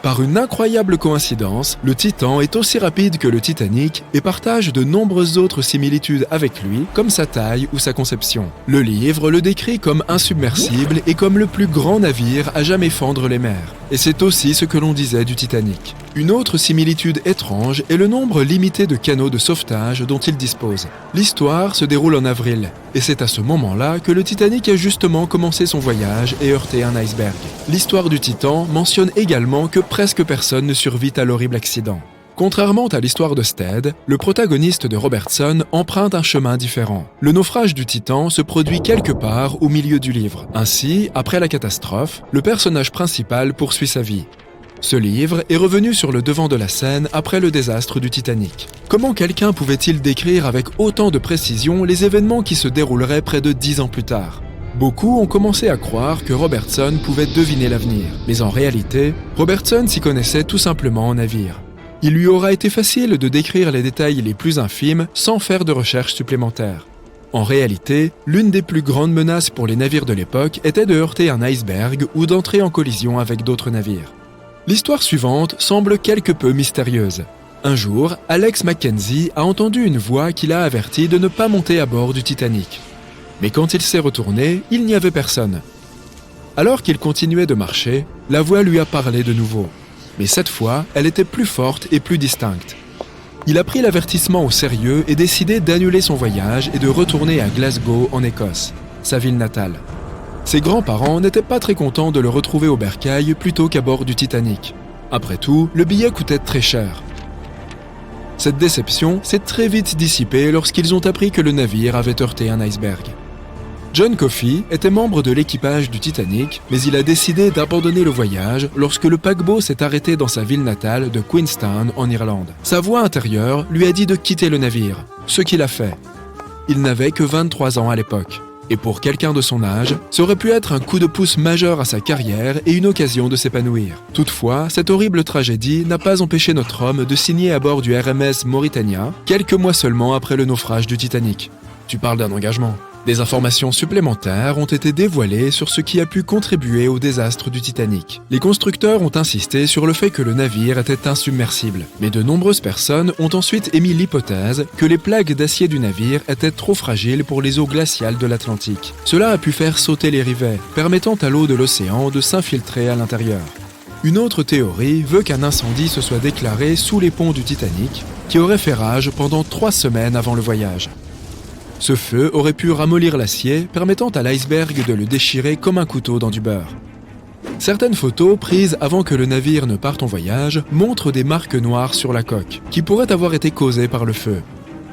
Par une incroyable coïncidence, le Titan est aussi rapide que le Titanic et partage de nombreuses autres similitudes avec lui, comme sa taille ou sa conception. Le livre le décrit comme insubmersible et comme le plus grand navire à jamais fendre les mers. Et c'est aussi ce que l'on disait du Titanic. Une autre similitude étrange est le nombre limité de canaux de sauvetage dont il dispose. L'histoire se déroule en avril, et c'est à ce moment-là que le Titanic a justement commencé son voyage et heurté un iceberg. L'histoire du Titan mentionne également que presque personne ne survit à l'horrible accident. Contrairement à l'histoire de Stead, le protagoniste de Robertson emprunte un chemin différent. Le naufrage du Titan se produit quelque part au milieu du livre. Ainsi, après la catastrophe, le personnage principal poursuit sa vie. Ce livre est revenu sur le devant de la scène après le désastre du Titanic. Comment quelqu'un pouvait-il décrire avec autant de précision les événements qui se dérouleraient près de 10 ans plus tard ? Beaucoup ont commencé à croire que Robertson pouvait deviner l'avenir. Mais en réalité, Robertson s'y connaissait tout simplement en navire. Il lui aura été facile de décrire les détails les plus infimes sans faire de recherches supplémentaires. En réalité, l'une des plus grandes menaces pour les navires de l'époque était de heurter un iceberg ou d'entrer en collision avec d'autres navires. L'histoire suivante semble quelque peu mystérieuse. Un jour, Alex Mackenzie a entendu une voix qui l'a averti de ne pas monter à bord du Titanic. Mais quand il s'est retourné, il n'y avait personne. Alors qu'il continuait de marcher, la voix lui a parlé de nouveau. Mais cette fois, elle était plus forte et plus distincte. Il a pris l'avertissement au sérieux et décidé d'annuler son voyage et de retourner à Glasgow, en Écosse, sa ville natale. Ses grands-parents n'étaient pas très contents de le retrouver au bercail plutôt qu'à bord du Titanic. Après tout, le billet coûtait très cher. Cette déception s'est très vite dissipée lorsqu'ils ont appris que le navire avait heurté un iceberg. John Coffey était membre de l'équipage du Titanic, mais il a décidé d'abandonner le voyage lorsque le paquebot s'est arrêté dans sa ville natale de Queenstown, en Irlande. Sa voix intérieure lui a dit de quitter le navire, ce qu'il a fait. Il n'avait que 23 ans à l'époque. Et pour quelqu'un de son âge, ça aurait pu être un coup de pouce majeur à sa carrière et une occasion de s'épanouir. Toutefois, cette horrible tragédie n'a pas empêché notre homme de signer à bord du RMS Mauritania, quelques mois seulement après le naufrage du Titanic. Tu parles d'un engagement. Des informations supplémentaires ont été dévoilées sur ce qui a pu contribuer au désastre du Titanic. Les constructeurs ont insisté sur le fait que le navire était insubmersible, mais de nombreuses personnes ont ensuite émis l'hypothèse que les plaques d'acier du navire étaient trop fragiles pour les eaux glaciales de l'Atlantique. Cela a pu faire sauter les rivets, permettant à l'eau de l'océan de s'infiltrer à l'intérieur. Une autre théorie veut qu'un incendie se soit déclaré sous les ponts du Titanic, qui aurait fait rage pendant 3 semaines avant le voyage. Ce feu aurait pu ramollir l'acier, permettant à l'iceberg de le déchirer comme un couteau dans du beurre. Certaines photos prises avant que le navire ne parte en voyage montrent des marques noires sur la coque, qui pourraient avoir été causées par le feu.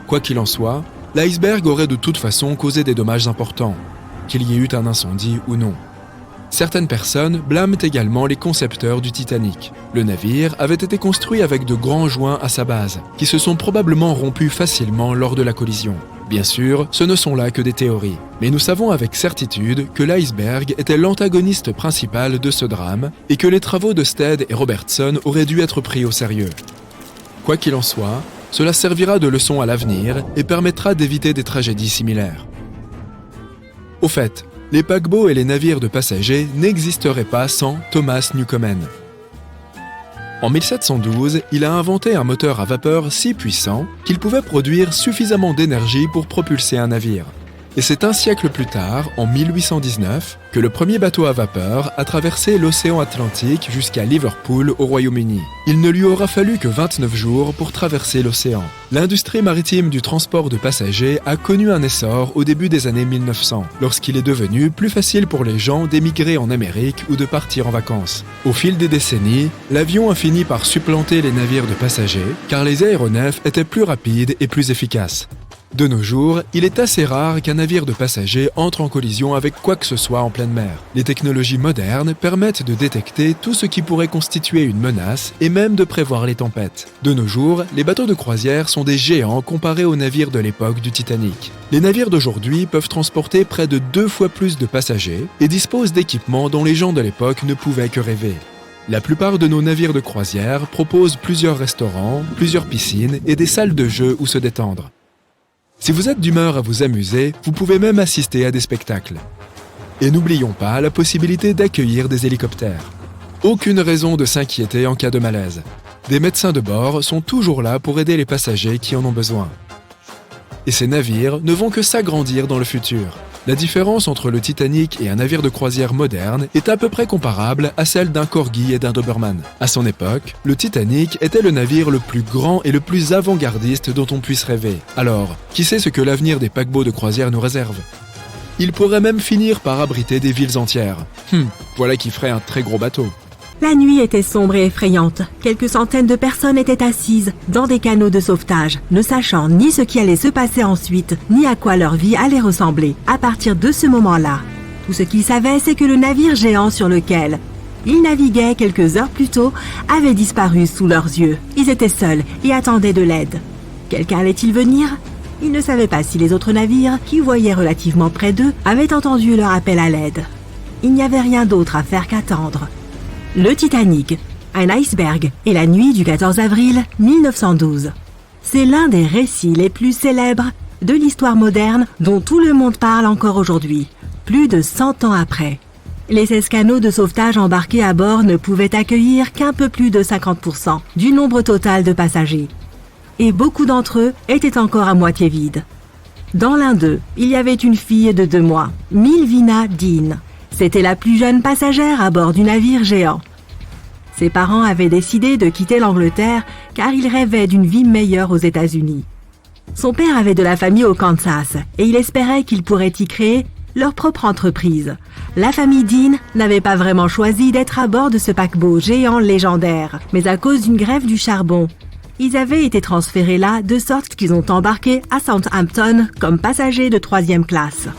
Quoi qu'il en soit, l'iceberg aurait de toute façon causé des dommages importants, qu'il y ait eu un incendie ou non. Certaines personnes blâment également les concepteurs du Titanic. Le navire avait été construit avec de grands joints à sa base, qui se sont probablement rompus facilement lors de la collision. Bien sûr, ce ne sont là que des théories, mais nous savons avec certitude que l'iceberg était l'antagoniste principal de ce drame et que les travaux de Stead et Robertson auraient dû être pris au sérieux. Quoi qu'il en soit, cela servira de leçon à l'avenir et permettra d'éviter des tragédies similaires. Au fait, les paquebots et les navires de passagers n'existeraient pas sans Thomas Newcomen. En 1712, il a inventé un moteur à vapeur si puissant qu'il pouvait produire suffisamment d'énergie pour propulser un navire. Et c'est un siècle plus tard, en 1819, que le premier bateau à vapeur a traversé l'océan Atlantique jusqu'à Liverpool au Royaume-Uni. Il ne lui aura fallu que 29 jours pour traverser l'océan. L'industrie maritime du transport de passagers a connu un essor au début des années 1900, lorsqu'il est devenu plus facile pour les gens d'émigrer en Amérique ou de partir en vacances. Au fil des décennies, l'avion a fini par supplanter les navires de passagers, car les aéronefs étaient plus rapides et plus efficaces. De nos jours, il est assez rare qu'un navire de passagers entre en collision avec quoi que ce soit en pleine mer. Les technologies modernes permettent de détecter tout ce qui pourrait constituer une menace et même de prévoir les tempêtes. De nos jours, les bateaux de croisière sont des géants comparés aux navires de l'époque du Titanic. Les navires d'aujourd'hui peuvent transporter près de 2 fois plus de passagers et disposent d'équipements dont les gens de l'époque ne pouvaient que rêver. La plupart de nos navires de croisière proposent plusieurs restaurants, plusieurs piscines et des salles de jeu où se détendre. Si vous êtes d'humeur à vous amuser, vous pouvez même assister à des spectacles. Et n'oublions pas la possibilité d'accueillir des hélicoptères. Aucune raison de s'inquiéter en cas de malaise. Des médecins de bord sont toujours là pour aider les passagers qui en ont besoin. Et ces navires ne vont que s'agrandir dans le futur. La différence entre le Titanic et un navire de croisière moderne est à peu près comparable à celle d'un Corgi et d'un Doberman. À son époque, le Titanic était le navire le plus grand et le plus avant-gardiste dont on puisse rêver. Alors, qui sait ce que l'avenir des paquebots de croisière nous réserve ? Il pourrait même finir par abriter des villes entières. Voilà qui ferait un très gros bateau. La nuit était sombre et effrayante. Quelques centaines de personnes étaient assises dans des canots de sauvetage, ne sachant ni ce qui allait se passer ensuite, ni à quoi leur vie allait ressembler. À partir de ce moment-là, tout ce qu'ils savaient, c'est que le navire géant sur lequel ils naviguaient quelques heures plus tôt avait disparu sous leurs yeux. Ils étaient seuls et attendaient de l'aide. Quelqu'un allait-il venir ? Ils ne savaient pas si les autres navires, qui voyaient relativement près d'eux, avaient entendu leur appel à l'aide. Il n'y avait rien d'autre à faire qu'attendre. Le Titanic, un iceberg et la nuit du 14 avril 1912. C'est l'un des récits les plus célèbres de l'histoire moderne dont tout le monde parle encore aujourd'hui, plus de 100 ans après. Les 16 canots de sauvetage embarqués à bord ne pouvaient accueillir qu'un peu plus de 50% du nombre total de passagers. Et beaucoup d'entre eux étaient encore à moitié vides. Dans l'un d'eux, il y avait une fille de 2 mois, Milvina Dean. C'était la plus jeune passagère à bord du navire géant. Ses parents avaient décidé de quitter l'Angleterre car ils rêvaient d'une vie meilleure aux États-Unis. Son père avait de la famille au Kansas et il espérait qu'ils pourraient y créer leur propre entreprise. La famille Dean n'avait pas vraiment choisi d'être à bord de ce paquebot géant légendaire, mais à cause d'une grève du charbon, ils avaient été transférés là de sorte qu'ils ont embarqué à Southampton comme passagers de 3e classe.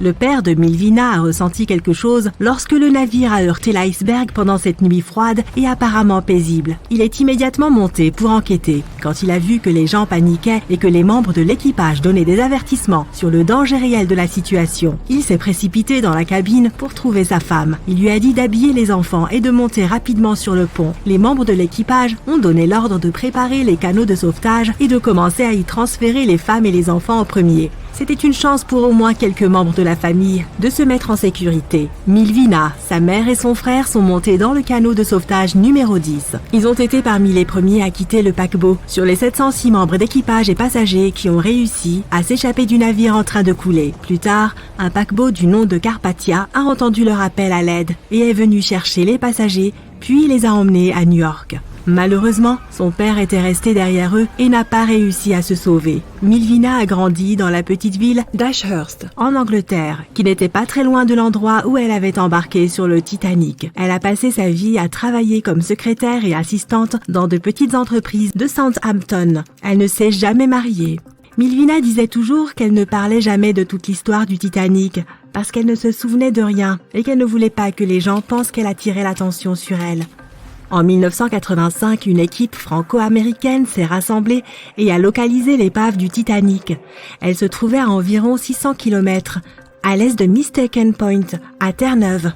Le père de Milvina a ressenti quelque chose lorsque le navire a heurté l'iceberg pendant cette nuit froide et apparemment paisible. Il est immédiatement monté pour enquêter. Quand il a vu que les gens paniquaient et que les membres de l'équipage donnaient des avertissements sur le danger réel de la situation, il s'est précipité dans la cabine pour trouver sa femme. Il lui a dit d'habiller les enfants et de monter rapidement sur le pont. Les membres de l'équipage ont donné l'ordre de préparer les canots de sauvetage et de commencer à y transférer les femmes et les enfants en premier. C'était une chance pour au moins quelques membres de la famille de se mettre en sécurité. Milvina, sa mère et son frère sont montés dans le canot de sauvetage numéro 10. Ils ont été parmi les premiers à quitter le paquebot. Sur les 706 membres d'équipage et passagers qui ont réussi à s'échapper du navire en train de couler. Plus tard, un paquebot du nom de Carpathia a entendu leur appel à l'aide et est venu chercher les passagers, puis les a emmenés à New York. Malheureusement, son père était resté derrière eux et n'a pas réussi à se sauver. Milvina a grandi dans la petite ville d'Ashhurst, en Angleterre, qui n'était pas très loin de l'endroit où elle avait embarqué sur le Titanic. Elle a passé sa vie à travailler comme secrétaire et assistante dans de petites entreprises de Southampton. Elle ne s'est jamais mariée. Milvina disait toujours qu'elle ne parlait jamais de toute l'histoire du Titanic, parce qu'elle ne se souvenait de rien et qu'elle ne voulait pas que les gens pensent qu'elle attirait l'attention sur elle. En 1985, une équipe franco-américaine s'est rassemblée et a localisé l'épave du Titanic. Elle se trouvait à environ 600 km à l'est de Mistaken Point, à Terre-Neuve,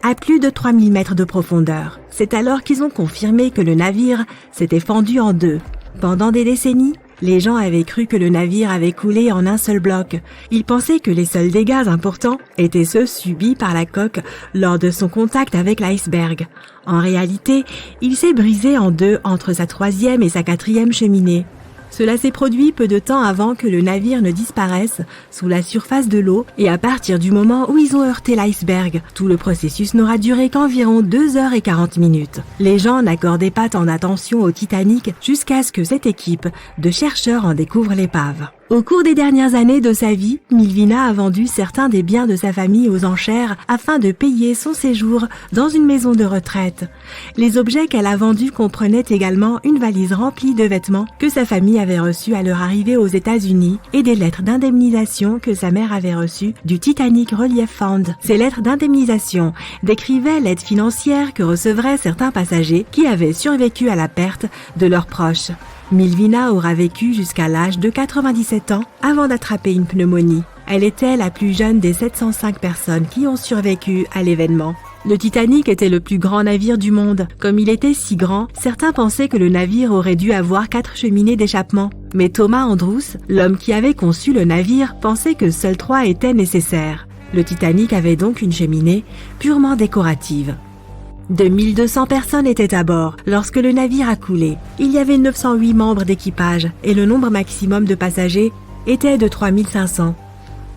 à plus de 3000 mètres de profondeur. C'est alors qu'ils ont confirmé que le navire s'était fendu en deux. Pendant des décennies, les gens avaient cru que le navire avait coulé en un seul bloc. Ils pensaient que les seuls dégâts importants étaient ceux subis par la coque lors de son contact avec l'iceberg. En réalité, il s'est brisé en deux entre sa 3e et sa 4e cheminée. Cela s'est produit peu de temps avant que le navire ne disparaisse sous la surface de l'eau et à partir du moment où ils ont heurté l'iceberg. Tout le processus n'aura duré qu'environ 2h40. Les gens n'accordaient pas tant d'attention au Titanic jusqu'à ce que cette équipe de chercheurs en découvre l'épave. Au cours des dernières années de sa vie, Milvina a vendu certains des biens de sa famille aux enchères afin de payer son séjour dans une maison de retraite. Les objets qu'elle a vendus comprenaient également une valise remplie de vêtements que sa famille avait reçus à leur arrivée aux États-Unis et des lettres d'indemnisation que sa mère avait reçues du Titanic Relief Fund. Ces lettres d'indemnisation décrivaient l'aide financière que recevraient certains passagers qui avaient survécu à la perte de leurs proches. Milvina aura vécu jusqu'à l'âge de 97 ans avant d'attraper une pneumonie. Elle était la plus jeune des 705 personnes qui ont survécu à l'événement. Le Titanic était le plus grand navire du monde. Comme il était si grand, certains pensaient que le navire aurait dû avoir 4 cheminées d'échappement. Mais Thomas Andrews, l'homme qui avait conçu le navire, pensait que seules 3 étaient nécessaires. Le Titanic avait donc une cheminée purement décorative. 2200 personnes étaient à bord lorsque le navire a coulé. Il y avait 908 membres d'équipage et le nombre maximum de passagers était de 3500.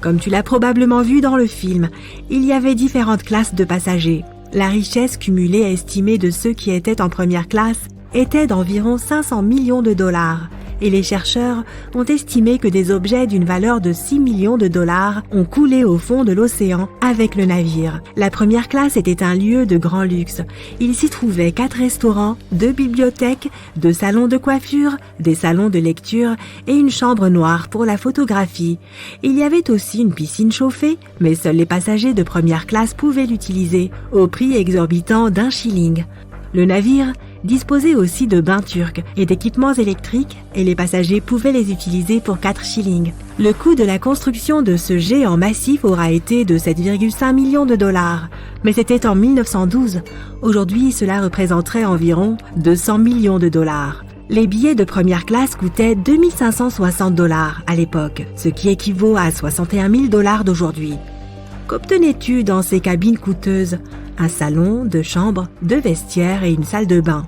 Comme tu l'as probablement vu dans le film, il y avait différentes classes de passagers. La richesse cumulée estimée de ceux qui étaient en première classe était d'environ 500 millions de dollars. Et les chercheurs ont estimé que des objets d'une valeur de 6 millions de dollars ont coulé au fond de l'océan avec le navire. La première classe était un lieu de grand luxe. Il s'y trouvait 4 restaurants, 2 bibliothèques, 2 salons de coiffure, des salons de lecture et une chambre noire pour la photographie. Il y avait aussi une piscine chauffée, mais seuls les passagers de première classe pouvaient l'utiliser, au prix exorbitant d'1 shilling. Le navire disposait aussi de bains turcs et d'équipements électriques et les passagers pouvaient les utiliser pour 4 shillings. Le coût de la construction de ce géant massif aura été de 7,5 millions de dollars, mais c'était en 1912. Aujourd'hui, cela représenterait environ 200 millions de dollars. Les billets de première classe coûtaient 2560 dollars à l'époque, ce qui équivaut à 61 000 dollars d'aujourd'hui. Qu'obtenais-tu dans ces cabines coûteuses ? Un salon, 2 chambres, 2 vestiaires et une salle de bain.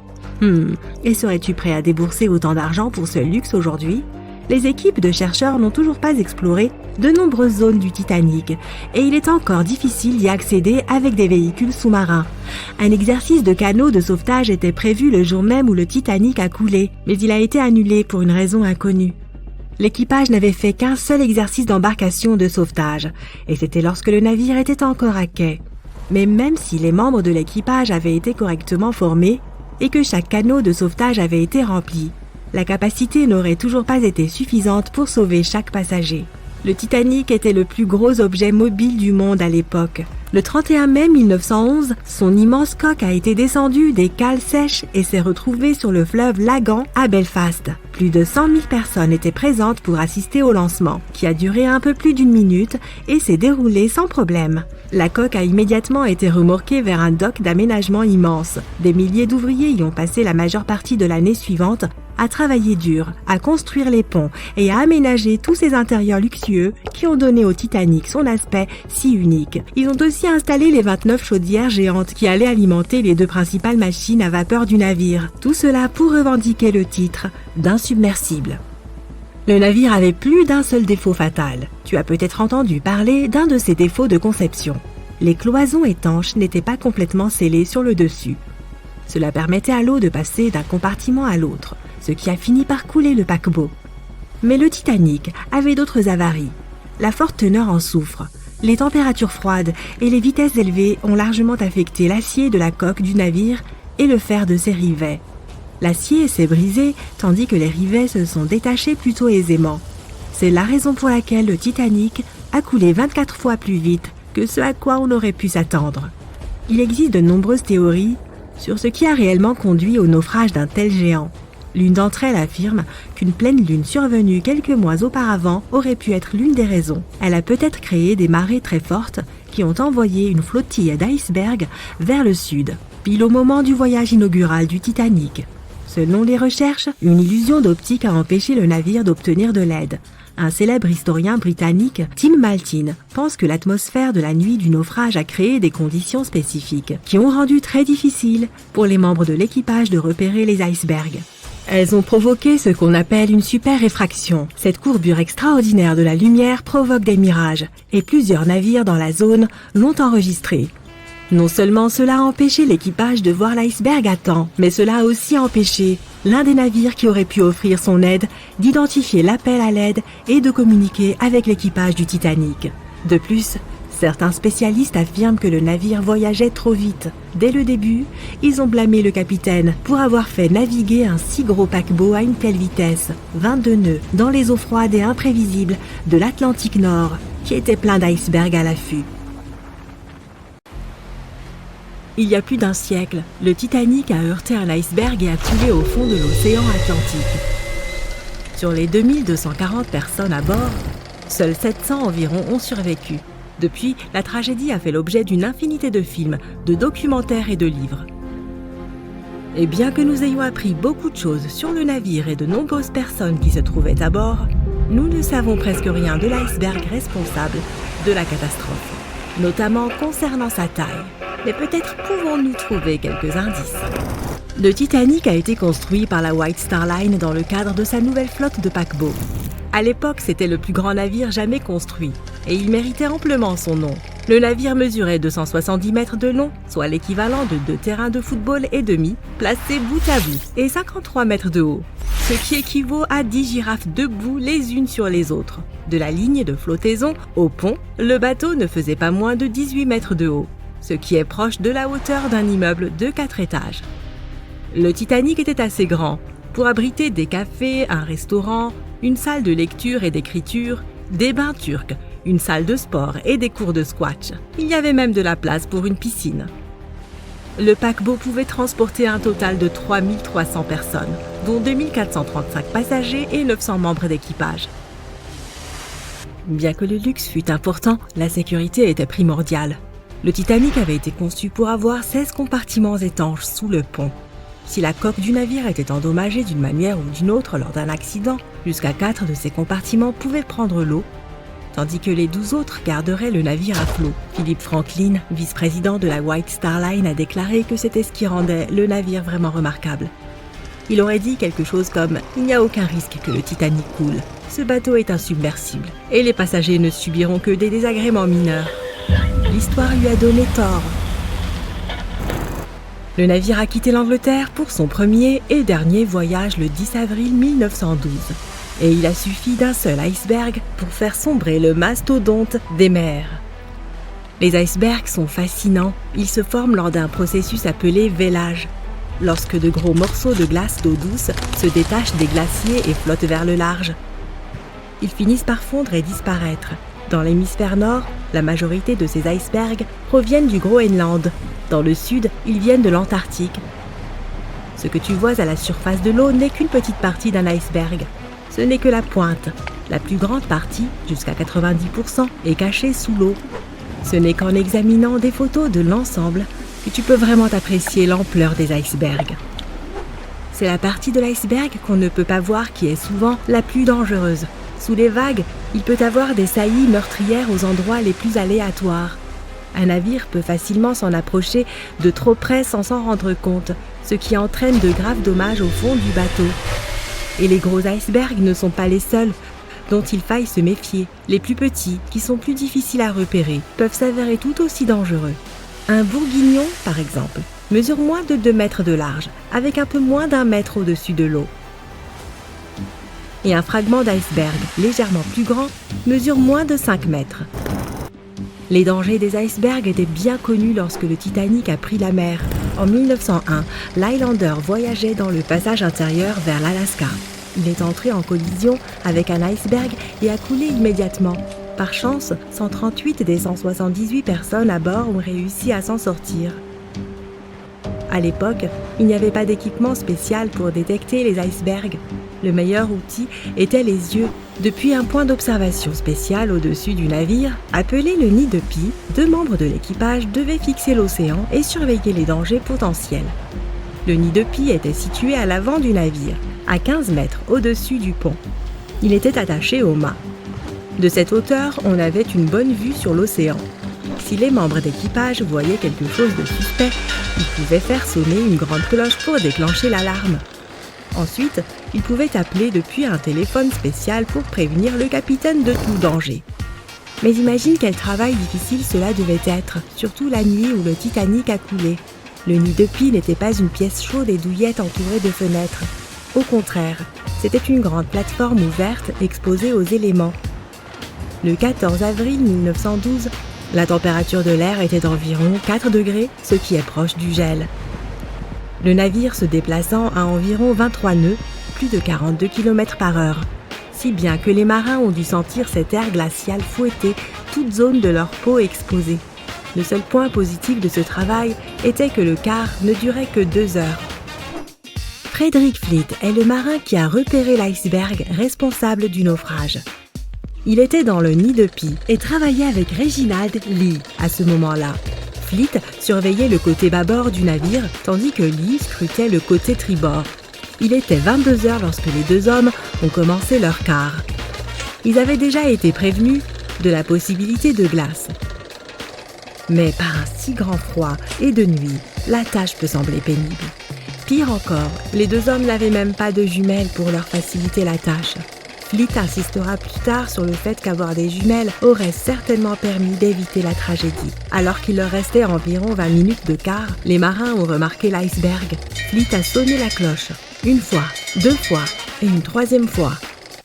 Et serais-tu prêt à débourser autant d'argent pour ce luxe aujourd'hui ? Les équipes de chercheurs n'ont toujours pas exploré de nombreuses zones du Titanic et il est encore difficile d'y accéder avec des véhicules sous-marins. Un exercice de canot de sauvetage était prévu le jour même où le Titanic a coulé, mais il a été annulé pour une raison inconnue. L'équipage n'avait fait qu'un seul exercice d'embarcation de sauvetage, et c'était lorsque le navire était encore à quai. Mais même si les membres de l'équipage avaient été correctement formés et que chaque canot de sauvetage avait été rempli, la capacité n'aurait toujours pas été suffisante pour sauver chaque passager. Le Titanic était le plus gros objet mobile du monde à l'époque. Le 31 mai 1911, son immense coque a été descendu des cales sèches et s'est retrouvé sur le fleuve Lagan à Belfast. Plus de 100 000 personnes étaient présentes pour assister au lancement, qui a duré un peu plus d'1 minute et s'est déroulé sans problème. La coque a immédiatement été remorquée vers un dock d'aménagement immense. Des milliers d'ouvriers y ont passé la majeure partie de l'année suivante à travailler dur, à construire les ponts et à aménager tous ces intérieurs luxueux qui ont donné au Titanic son aspect si unique. Ils ont aussi installé les 29 chaudières géantes qui allaient alimenter les 2 principales machines à vapeur du navire. Tout cela pour revendiquer le titre d'insubmersible. Le navire avait plus d'un seul défaut fatal. Tu as peut-être entendu parler d'un de ses défauts de conception. Les cloisons étanches n'étaient pas complètement scellées sur le dessus. Cela permettait à l'eau de passer d'un compartiment à l'autre, ce qui a fini par couler le paquebot. Mais le Titanic avait d'autres avaries. La forte teneur en soufre, les températures froides et les vitesses élevées ont largement affecté l'acier de la coque du navire et le fer de ses rivets. L'acier s'est brisé tandis que les rivets se sont détachés plutôt aisément. C'est la raison pour laquelle le Titanic a coulé 24 fois plus vite que ce à quoi on aurait pu s'attendre. Il existe de nombreuses théories sur ce qui a réellement conduit au naufrage d'un tel géant. L'une d'entre elles affirme qu'une pleine lune survenue quelques mois auparavant aurait pu être l'une des raisons. Elle a peut-être créé des marées très fortes qui ont envoyé une flottille d'icebergs vers le sud, pile au moment du voyage inaugural du Titanic. Selon les recherches, une illusion d'optique a empêché le navire d'obtenir de l'aide. Un célèbre historien britannique, Tim Maltin, pense que l'atmosphère de la nuit du naufrage a créé des conditions spécifiques qui ont rendu très difficile pour les membres de l'équipage de repérer les icebergs. Elles ont provoqué ce qu'on appelle une super-réfraction. Cette courbure extraordinaire de la lumière provoque des mirages, et plusieurs navires dans la zone l'ont enregistré. Non seulement cela a empêché l'équipage de voir l'iceberg à temps, mais cela a aussi empêché l'un des navires qui aurait pu offrir son aide d'identifier l'appel à l'aide et de communiquer avec l'équipage du Titanic. De plus, certains spécialistes affirment que le navire voyageait trop vite. Dès le début, ils ont blâmé le capitaine pour avoir fait naviguer un si gros paquebot à une telle vitesse, 22 nœuds, dans les eaux froides et imprévisibles de l'Atlantique Nord, qui était plein d'icebergs à l'affût. Il y a plus d'un siècle, le Titanic a heurté un iceberg et a coulé au fond de l'océan Atlantique. Sur les 2240 personnes à bord, seuls 700 environ ont survécu. Depuis, la tragédie a fait l'objet d'une infinité de films, de documentaires et de livres. Et bien que nous ayons appris beaucoup de choses sur le navire et de nombreuses personnes qui se trouvaient à bord, nous ne savons presque rien de l'iceberg responsable de la catastrophe, notamment concernant sa taille. Mais peut-être pouvons-nous trouver quelques indices. Le Titanic a été construit par la White Star Line dans le cadre de sa nouvelle flotte de paquebots. À l'époque, c'était le plus grand navire jamais construit, et il méritait amplement son nom. Le navire mesurait 270 mètres de long, soit l'équivalent de 2 terrains de football et demi, placés bout à bout, et 53 mètres de haut, ce qui équivaut à 10 girafes debout les unes sur les autres. De la ligne de flottaison au pont, le bateau ne faisait pas moins de 18 mètres de haut, ce qui est proche de la hauteur d'un immeuble de 4 étages. Le Titanic était assez grand pour abriter des cafés, un restaurant, une salle de lecture et d'écriture, des bains turcs, une salle de sport et des cours de squash. Il y avait même de la place pour une piscine. Le paquebot pouvait transporter un total de 3300 personnes, dont 2435 passagers et 900 membres d'équipage. Bien que le luxe fût important, la sécurité était primordiale. Le Titanic avait été conçu pour avoir 16 compartiments étanches sous le pont. Si la coque du navire était endommagée d'une manière ou d'une autre lors d'un accident, jusqu'à 4 de ces compartiments pouvaient prendre l'eau, tandis que les 12 autres garderaient le navire à flot. Philip Franklin, vice-président de la White Star Line, a déclaré que c'était ce qui rendait le navire vraiment remarquable. Il aurait dit quelque chose comme « Il n'y a aucun risque que le Titanic coule. Ce bateau est insubmersible et les passagers ne subiront que des désagréments mineurs. » L'histoire lui a donné tort. Le navire a quitté l'Angleterre pour son premier et dernier voyage le 10 avril 1912. Et il a suffi d'un seul iceberg pour faire sombrer le mastodonte des mers. Les icebergs sont fascinants. Ils se forment lors d'un processus appelé vélage, lorsque de gros morceaux de glace d'eau douce se détachent des glaciers et flottent vers le large. Ils finissent par fondre et disparaître. Dans l'hémisphère nord, la majorité de ces icebergs proviennent du Groenland. Dans le sud, ils viennent de l'Antarctique. Ce que tu vois à la surface de l'eau n'est qu'une petite partie d'un iceberg. Ce n'est que la pointe. La plus grande partie, jusqu'à 90%, est cachée sous l'eau. Ce n'est qu'en examinant des photos de l'ensemble que tu peux vraiment apprécier l'ampleur des icebergs. C'est la partie de l'iceberg qu'on ne peut pas voir qui est souvent la plus dangereuse. Sous les vagues, il peut avoir des saillies meurtrières aux endroits les plus aléatoires. Un navire peut facilement s'en approcher de trop près sans s'en rendre compte, ce qui entraîne de graves dommages au fond du bateau. Et les gros icebergs ne sont pas les seuls dont il faille se méfier. Les plus petits, qui sont plus difficiles à repérer, peuvent s'avérer tout aussi dangereux. Un bourguignon, par exemple, mesure moins de 2 mètres de large, avec un peu moins d'1 mètre au-dessus de l'eau. Et un fragment d'iceberg, légèrement plus grand, mesure moins de 5 mètres. Les dangers des icebergs étaient bien connus lorsque le Titanic a pris la mer. En 1901, l'Highlander voyageait dans le passage intérieur vers l'Alaska. Il est entré en collision avec un iceberg et a coulé immédiatement. Par chance, 138 des 178 personnes à bord ont réussi à s'en sortir. À l'époque, il n'y avait pas d'équipement spécial pour détecter les icebergs. Le meilleur outil était les yeux. Depuis un point d'observation spécial au-dessus du navire, appelé le nid de pie, 2 membres de l'équipage devaient fixer l'océan et surveiller les dangers potentiels. Le nid de pie était situé à l'avant du navire, à 15 mètres au-dessus du pont. Il était attaché au mât. De cette hauteur, on avait une bonne vue sur l'océan. Si les membres d'équipage voyaient quelque chose de suspect, ils pouvaient faire sonner une grande cloche pour déclencher l'alarme. Ensuite, ils pouvaient appeler depuis un téléphone spécial pour prévenir le capitaine de tout danger. Mais imagine quel travail difficile cela devait être, surtout la nuit où le Titanic a coulé. Le nid de pie n'était pas une pièce chaude et douillette entourée de fenêtres. Au contraire, c'était une grande plateforme ouverte exposée aux éléments. Le 14 avril 1912, la température de l'air était d'environ 4 degrés, ce qui est proche du gel. Le navire se déplaçant à environ 23 nœuds, plus de 42 km/h, si bien que les marins ont dû sentir cet air glacial fouetter toute zone de leur peau exposée. Le seul point positif de ce travail était que le quart ne durait que 2 heures. Frederick Fleet est le marin qui a repéré l'iceberg responsable du naufrage. Il était dans le nid de pie et travaillait avec Reginald Lee à ce moment-là. Fleet surveillait le côté bâbord du navire, tandis que Lee scrutait le côté tribord. Il était 22 heures lorsque les deux hommes ont commencé leur quart. Ils avaient déjà été prévenus de la possibilité de glace. Mais par un si grand froid et de nuit, la tâche peut sembler pénible. Pire encore, les deux hommes n'avaient même pas de jumelles pour leur faciliter la tâche. Fleet insistera plus tard sur le fait qu'avoir des jumelles aurait certainement permis d'éviter la tragédie. Alors qu'il leur restait environ 20 minutes de quart, les marins ont remarqué l'iceberg. Fleet a sonné la cloche, 1 fois, 2 fois et une 3e fois.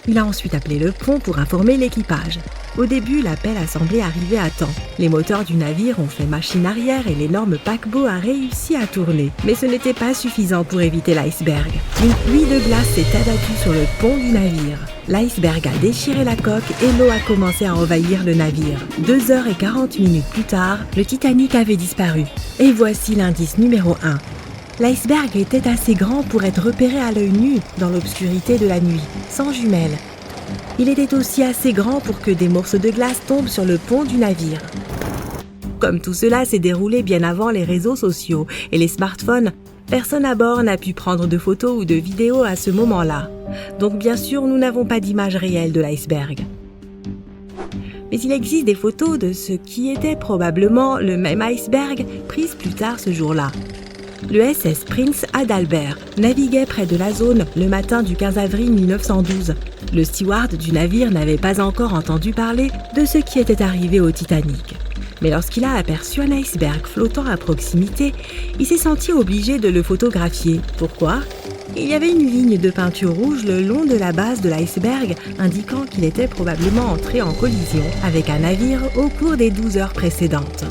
Il a ensuite appelé le pont pour informer l'équipage. Au début, l'appel a semblé arriver à temps. Les moteurs du navire ont fait machine arrière et l'énorme paquebot a réussi à tourner. Mais ce n'était pas suffisant pour éviter l'iceberg. Une pluie de glace s'est abattue sur le pont du navire. L'iceberg a déchiré la coque et l'eau a commencé à envahir le navire. 2 heures et 40 minutes plus tard, le Titanic avait disparu. Et voici l'indice numéro 1. L'iceberg était assez grand pour être repéré à l'œil nu dans l'obscurité de la nuit, sans jumelles. Il était aussi assez grand pour que des morceaux de glace tombent sur le pont du navire. Comme tout cela s'est déroulé bien avant les réseaux sociaux et les smartphones, personne à bord n'a pu prendre de photos ou de vidéos à ce moment-là. Donc bien sûr, nous n'avons pas d'image réelle de l'iceberg. Mais il existe des photos de ce qui était probablement le même iceberg prises plus tard ce jour-là. Le SS Prince Adalbert naviguait près de la zone le matin du 15 avril 1912. Le steward du navire n'avait pas encore entendu parler de ce qui était arrivé au Titanic. Mais lorsqu'il a aperçu un iceberg flottant à proximité, il s'est senti obligé de le photographier. Pourquoi ? Il y avait une ligne de peinture rouge le long de la base de l'iceberg, indiquant qu'il était probablement entré en collision avec un navire au cours des 12 heures précédentes.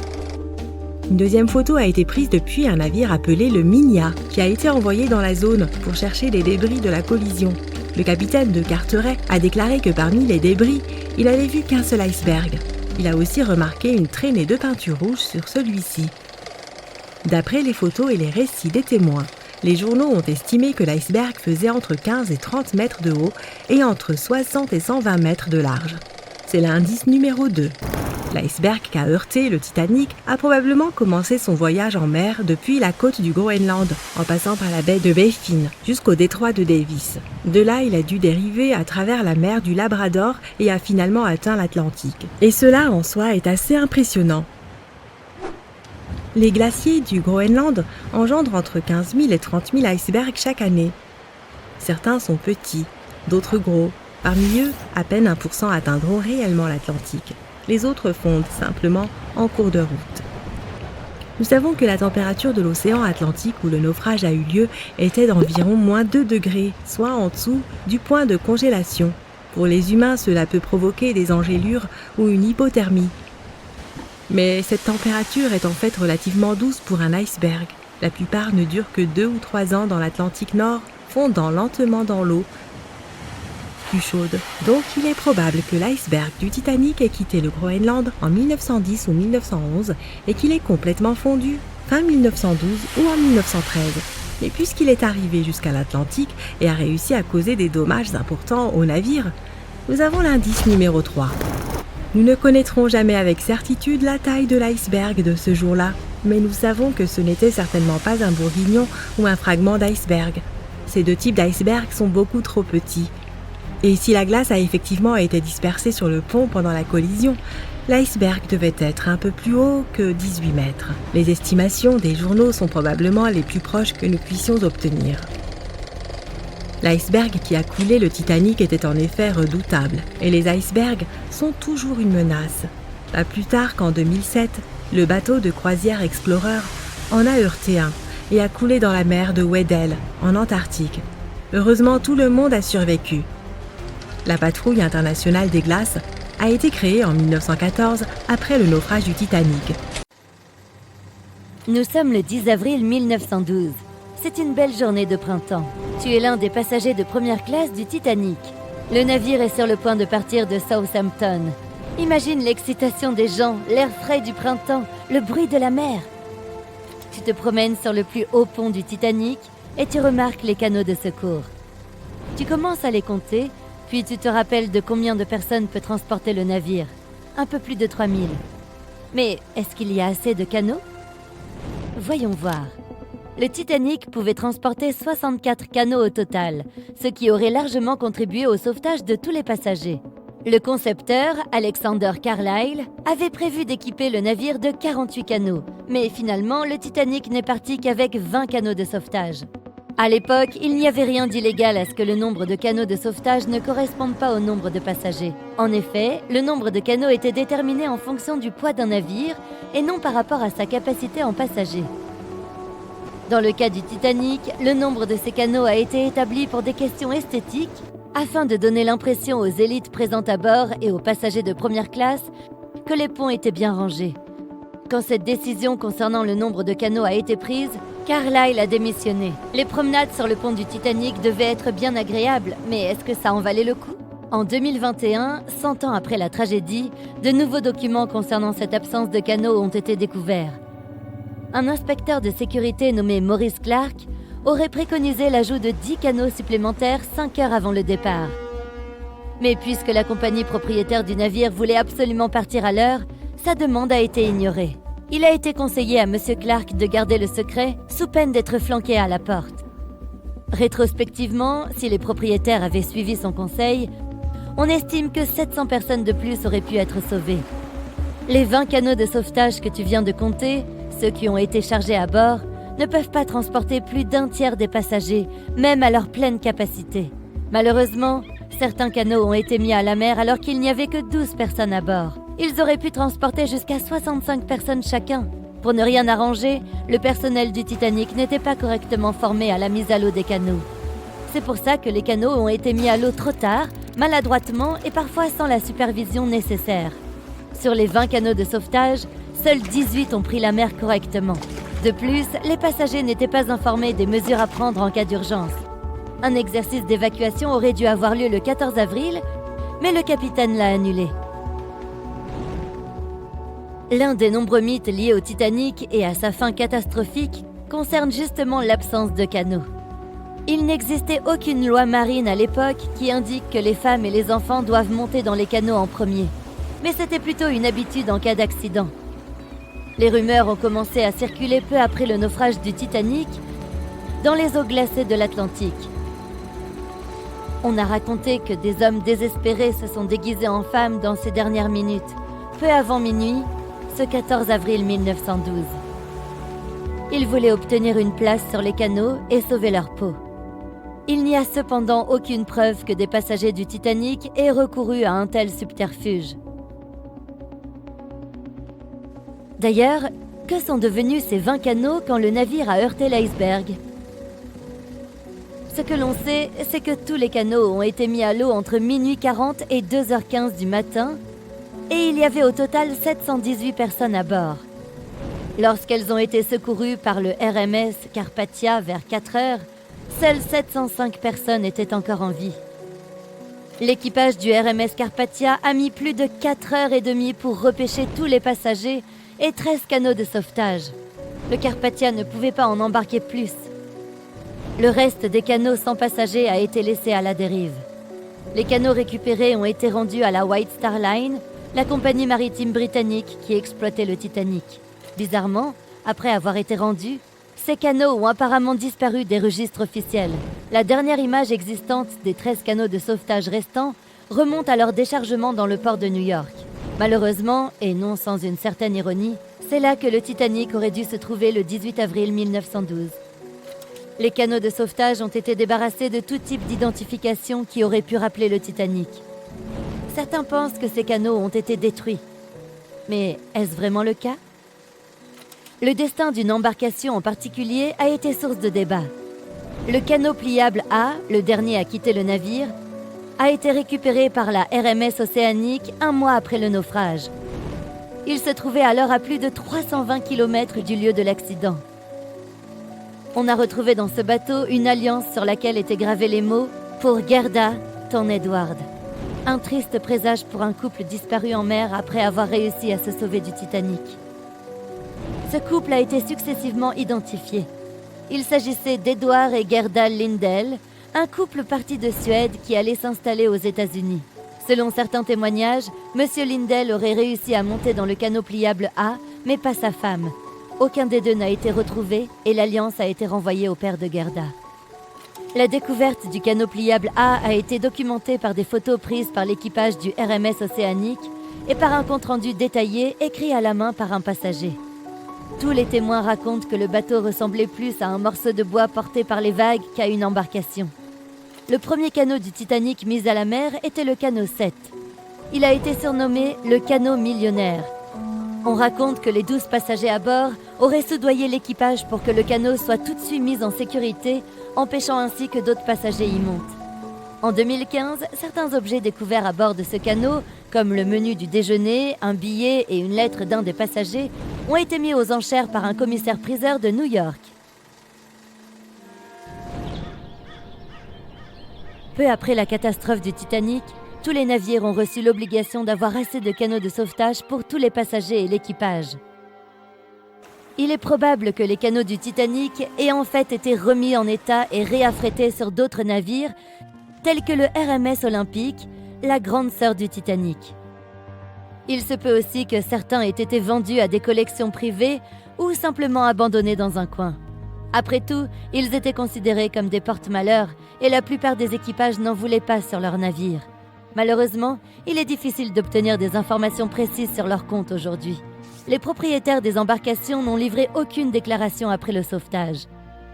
Une deuxième photo a été prise depuis un navire appelé le Minia, qui a été envoyé dans la zone pour chercher les débris de la collision. Le capitaine de Carteret a déclaré que parmi les débris, il n'avait vu qu'un seul iceberg. Il a aussi remarqué une traînée de peinture rouge sur celui-ci. D'après les photos et les récits des témoins, les journaux ont estimé que l'iceberg faisait entre 15 et 30 mètres de haut et entre 60 et 120 mètres de large. C'est l'indice numéro 2. L'iceberg qui a heurté le Titanic a probablement commencé son voyage en mer depuis la côte du Groenland, en passant par la baie de Baffin jusqu'au détroit de Davis. De là, il a dû dériver à travers la mer du Labrador et a finalement atteint l'Atlantique. Et cela en soi est assez impressionnant. Les glaciers du Groenland engendrent entre 15 000 et 30 000 icebergs chaque année. Certains sont petits, d'autres gros. Parmi eux, à peine 1% atteindront réellement l'Atlantique. Les autres fondent simplement en cours de route. Nous savons que la température de l'océan Atlantique où le naufrage a eu lieu était d'environ moins 2 degrés, soit en dessous du point de congélation. Pour les humains, cela peut provoquer des engelures ou une hypothermie. Mais cette température est en fait relativement douce pour un iceberg. La plupart ne durent que 2 ou 3 ans dans l'Atlantique Nord, fondant lentement dans l'eau plus chaude. Donc il est probable que l'iceberg du Titanic ait quitté le Groenland en 1910 ou 1911 et qu'il ait complètement fondu fin 1912 ou en 1913. Mais puisqu'il est arrivé jusqu'à l'Atlantique et a réussi à causer des dommages importants au navire, nous avons l'indice numéro 3. Nous ne connaîtrons jamais avec certitude la taille de l'iceberg de ce jour-là, mais nous savons que ce n'était certainement pas un bourguignon ou un fragment d'iceberg. Ces deux types d'icebergs sont beaucoup trop petits. Et si la glace a effectivement été dispersée sur le pont pendant la collision, l'iceberg devait être un peu plus haut que 18 mètres. Les estimations des journaux sont probablement les plus proches que nous puissions obtenir. L'iceberg qui a coulé le Titanic était en effet redoutable, et les icebergs sont toujours une menace. Pas plus tard qu'en 2007, le bateau de croisière Explorer en a heurté un et a coulé dans la mer de Weddell, en Antarctique. Heureusement, tout le monde a survécu. La patrouille internationale des glaces a été créée en 1914 après le naufrage du Titanic. Nous sommes le 10 avril 1912. C'est une belle journée de printemps. Tu es l'un des passagers de première classe du Titanic. Le navire est sur le point de partir de Southampton. Imagine l'excitation des gens, l'air frais du printemps, le bruit de la mer. Tu te promènes sur le plus haut pont du Titanic et tu remarques les canaux de secours. Tu commences à les compter, puis tu te rappelles de combien de personnes peut transporter le navire. Un peu plus de 3000. Mais est-ce qu'il y a assez de canaux? Voyons voir. Le Titanic pouvait transporter 64 canaux au total, ce qui aurait largement contribué au sauvetage de tous les passagers. Le concepteur, Alexander Carlyle, avait prévu d'équiper le navire de 48 canaux, mais finalement, le Titanic n'est parti qu'avec 20 canaux de sauvetage. À l'époque, il n'y avait rien d'illégal à ce que le nombre de canaux de sauvetage ne corresponde pas au nombre de passagers. En effet, le nombre de canaux était déterminé en fonction du poids d'un navire et non par rapport à sa capacité en passagers. Dans le cas du Titanic, le nombre de ces canaux a été établi pour des questions esthétiques, afin de donner l'impression aux élites présentes à bord et aux passagers de première classe que les ponts étaient bien rangés. Quand cette décision concernant le nombre de canaux a été prise, Carlyle a démissionné. Les promenades sur le pont du Titanic devaient être bien agréables, mais est-ce que ça en valait le coup? En 2021, 100 ans après la tragédie, de nouveaux documents concernant cette absence de canaux ont été découverts. Un inspecteur de sécurité nommé Maurice Clark aurait préconisé l'ajout de 10 canaux supplémentaires 5 heures avant le départ. Mais puisque la compagnie propriétaire du navire voulait absolument partir à l'heure, sa demande a été ignorée. Il a été conseillé à M. Clark de garder le secret sous peine d'être flanqué à la porte. Rétrospectivement, si les propriétaires avaient suivi son conseil, on estime que 700 personnes de plus auraient pu être sauvées. Les 20 canaux de sauvetage que tu viens de compter, ceux qui ont été chargés à bord, ne peuvent pas transporter plus d'un tiers des passagers, même à leur pleine capacité. Malheureusement, certains canaux ont été mis à la mer alors qu'il n'y avait que 12 personnes à bord. Ils auraient pu transporter jusqu'à 65 personnes chacun. Pour ne rien arranger, le personnel du Titanic n'était pas correctement formé à la mise à l'eau des canaux. C'est pour ça que les canaux ont été mis à l'eau trop tard, maladroitement et parfois sans la supervision nécessaire. Sur les 20 canaux de sauvetage, seuls 18 ont pris la mer correctement. De plus, les passagers n'étaient pas informés des mesures à prendre en cas d'urgence. Un exercice d'évacuation aurait dû avoir lieu le 14 avril, mais le capitaine l'a annulé. L'un des nombreux mythes liés au Titanic et à sa fin catastrophique concerne justement l'absence de canaux. Il n'existait aucune loi marine à l'époque qui indique que les femmes et les enfants doivent monter dans les canaux en premier. Mais c'était plutôt une habitude en cas d'accident. Les rumeurs ont commencé à circuler peu après le naufrage du Titanic dans les eaux glacées de l'Atlantique. On a raconté que des hommes désespérés se sont déguisés en femmes dans ces dernières minutes, peu avant minuit, ce 14 avril 1912. Ils voulaient obtenir une place sur les canaux et sauver leur peau. Il n'y a cependant aucune preuve que des passagers du Titanic aient recouru à un tel subterfuge. D'ailleurs, que sont devenus ces 20 canaux quand le navire a heurté l'iceberg? Ce que l'on sait, c'est que tous les canaux ont été mis à l'eau entre minuit 40 et 2h15 du matin, et il y avait au total 718 personnes à bord. Lorsqu'elles ont été secourues par le RMS Carpathia vers 4h, seules 705 personnes étaient encore en vie. L'équipage du RMS Carpathia a mis plus de 4h30 pour repêcher tous les passagers et 13 canaux de sauvetage. Le Carpathia ne pouvait pas en embarquer plus. Le reste des canaux sans passagers a été laissé à la dérive. Les canaux récupérés ont été rendus à la White Star Line, la compagnie maritime britannique qui exploitait le Titanic. Bizarrement, après avoir été rendus, ces canaux ont apparemment disparu des registres officiels. La dernière image existante des 13 canaux de sauvetage restants remonte à leur déchargement dans le port de New York. Malheureusement, et non sans une certaine ironie, c'est là que le Titanic aurait dû se trouver le 18 avril 1912. Les canaux de sauvetage ont été débarrassés de tout type d'identification qui aurait pu rappeler le Titanic. Certains pensent que ces canaux ont été détruits. Mais est-ce vraiment le cas? Le destin d'une embarcation en particulier a été source de débat. Le canot pliable A, le dernier à quitter le navire, a été récupéré par la RMS Océanique un mois après le naufrage. Il se trouvait alors à plus de 320 km du lieu de l'accident. On a retrouvé dans ce bateau une alliance sur laquelle étaient gravés les mots « Pour Gerda, ton Edward ». Un triste présage pour un couple disparu en mer après avoir réussi à se sauver du Titanic. Ce couple a été successivement identifié. Il s'agissait d'Edward et Gerda Lindell, un couple parti de Suède qui allait s'installer aux États-Unis. Selon certains témoignages, M. Lindell aurait réussi à monter dans le canot pliable A, mais pas sa femme. Aucun des deux n'a été retrouvé et l'alliance a été renvoyée au père de Gerda. La découverte du canot pliable A a été documentée par des photos prises par l'équipage du RMS Océanique et par un compte-rendu détaillé écrit à la main par un passager. Tous les témoins racontent que le bateau ressemblait plus à un morceau de bois porté par les vagues qu'à une embarcation. Le premier canot du Titanic mis à la mer était le canot 7. Il a été surnommé le canot millionnaire. On raconte que les 12 passagers à bord auraient soudoyé l'équipage pour que le canot soit tout de suite mis en sécurité, empêchant ainsi que d'autres passagers y montent. En 2015, certains objets découverts à bord de ce canot, comme le menu du déjeuner, un billet et une lettre d'un des passagers, ont été mis aux enchères par un commissaire-priseur de New York. Peu après la catastrophe du Titanic, tous les navires ont reçu l'obligation d'avoir assez de canots de sauvetage pour tous les passagers et l'équipage. Il est probable que les canots du Titanic aient en fait été remis en état et réaffrétés sur d'autres navires, tels que le RMS Olympique, la grande sœur du Titanic. Il se peut aussi que certains aient été vendus à des collections privées ou simplement abandonnés dans un coin. Après tout, ils étaient considérés comme des porte-malheurs et la plupart des équipages n'en voulaient pas sur leur navire. Malheureusement, il est difficile d'obtenir des informations précises sur leur compte aujourd'hui. Les propriétaires des embarcations n'ont livré aucune déclaration après le sauvetage.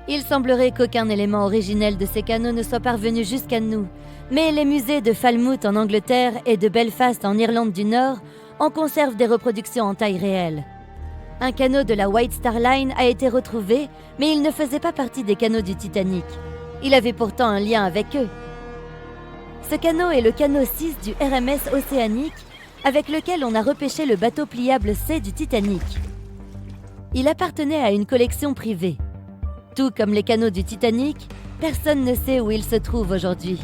Il semblerait qu'aucun élément originel de ces canots ne soit parvenu jusqu'à nous, mais les musées de Falmouth en Angleterre et de Belfast en Irlande du Nord en conservent des reproductions en taille réelle. Un canot de la White Star Line a été retrouvé, mais il ne faisait pas partie des canots du Titanic. Il avait pourtant un lien avec eux. Ce canot est le canot 6 du RMS Océanique, avec lequel on a repêché le bateau pliable C du Titanic. Il appartenait à une collection privée. Tout comme les canots du Titanic, personne ne sait où ils se trouvent aujourd'hui.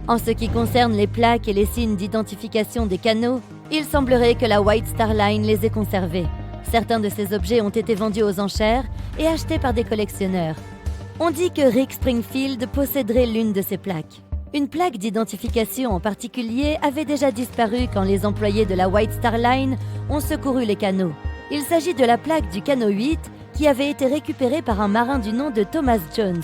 En ce qui concerne les plaques et les signes d'identification des canots, il semblerait que la White Star Line les ait conservés. Certains de ces objets ont été vendus aux enchères et achetés par des collectionneurs. On dit que Rick Springfield posséderait l'une de ces plaques. Une plaque d'identification en particulier avait déjà disparu quand les employés de la White Star Line ont secouru les canots. Il s'agit de la plaque du canot 8 qui avait été récupérée par un marin du nom de Thomas Jones.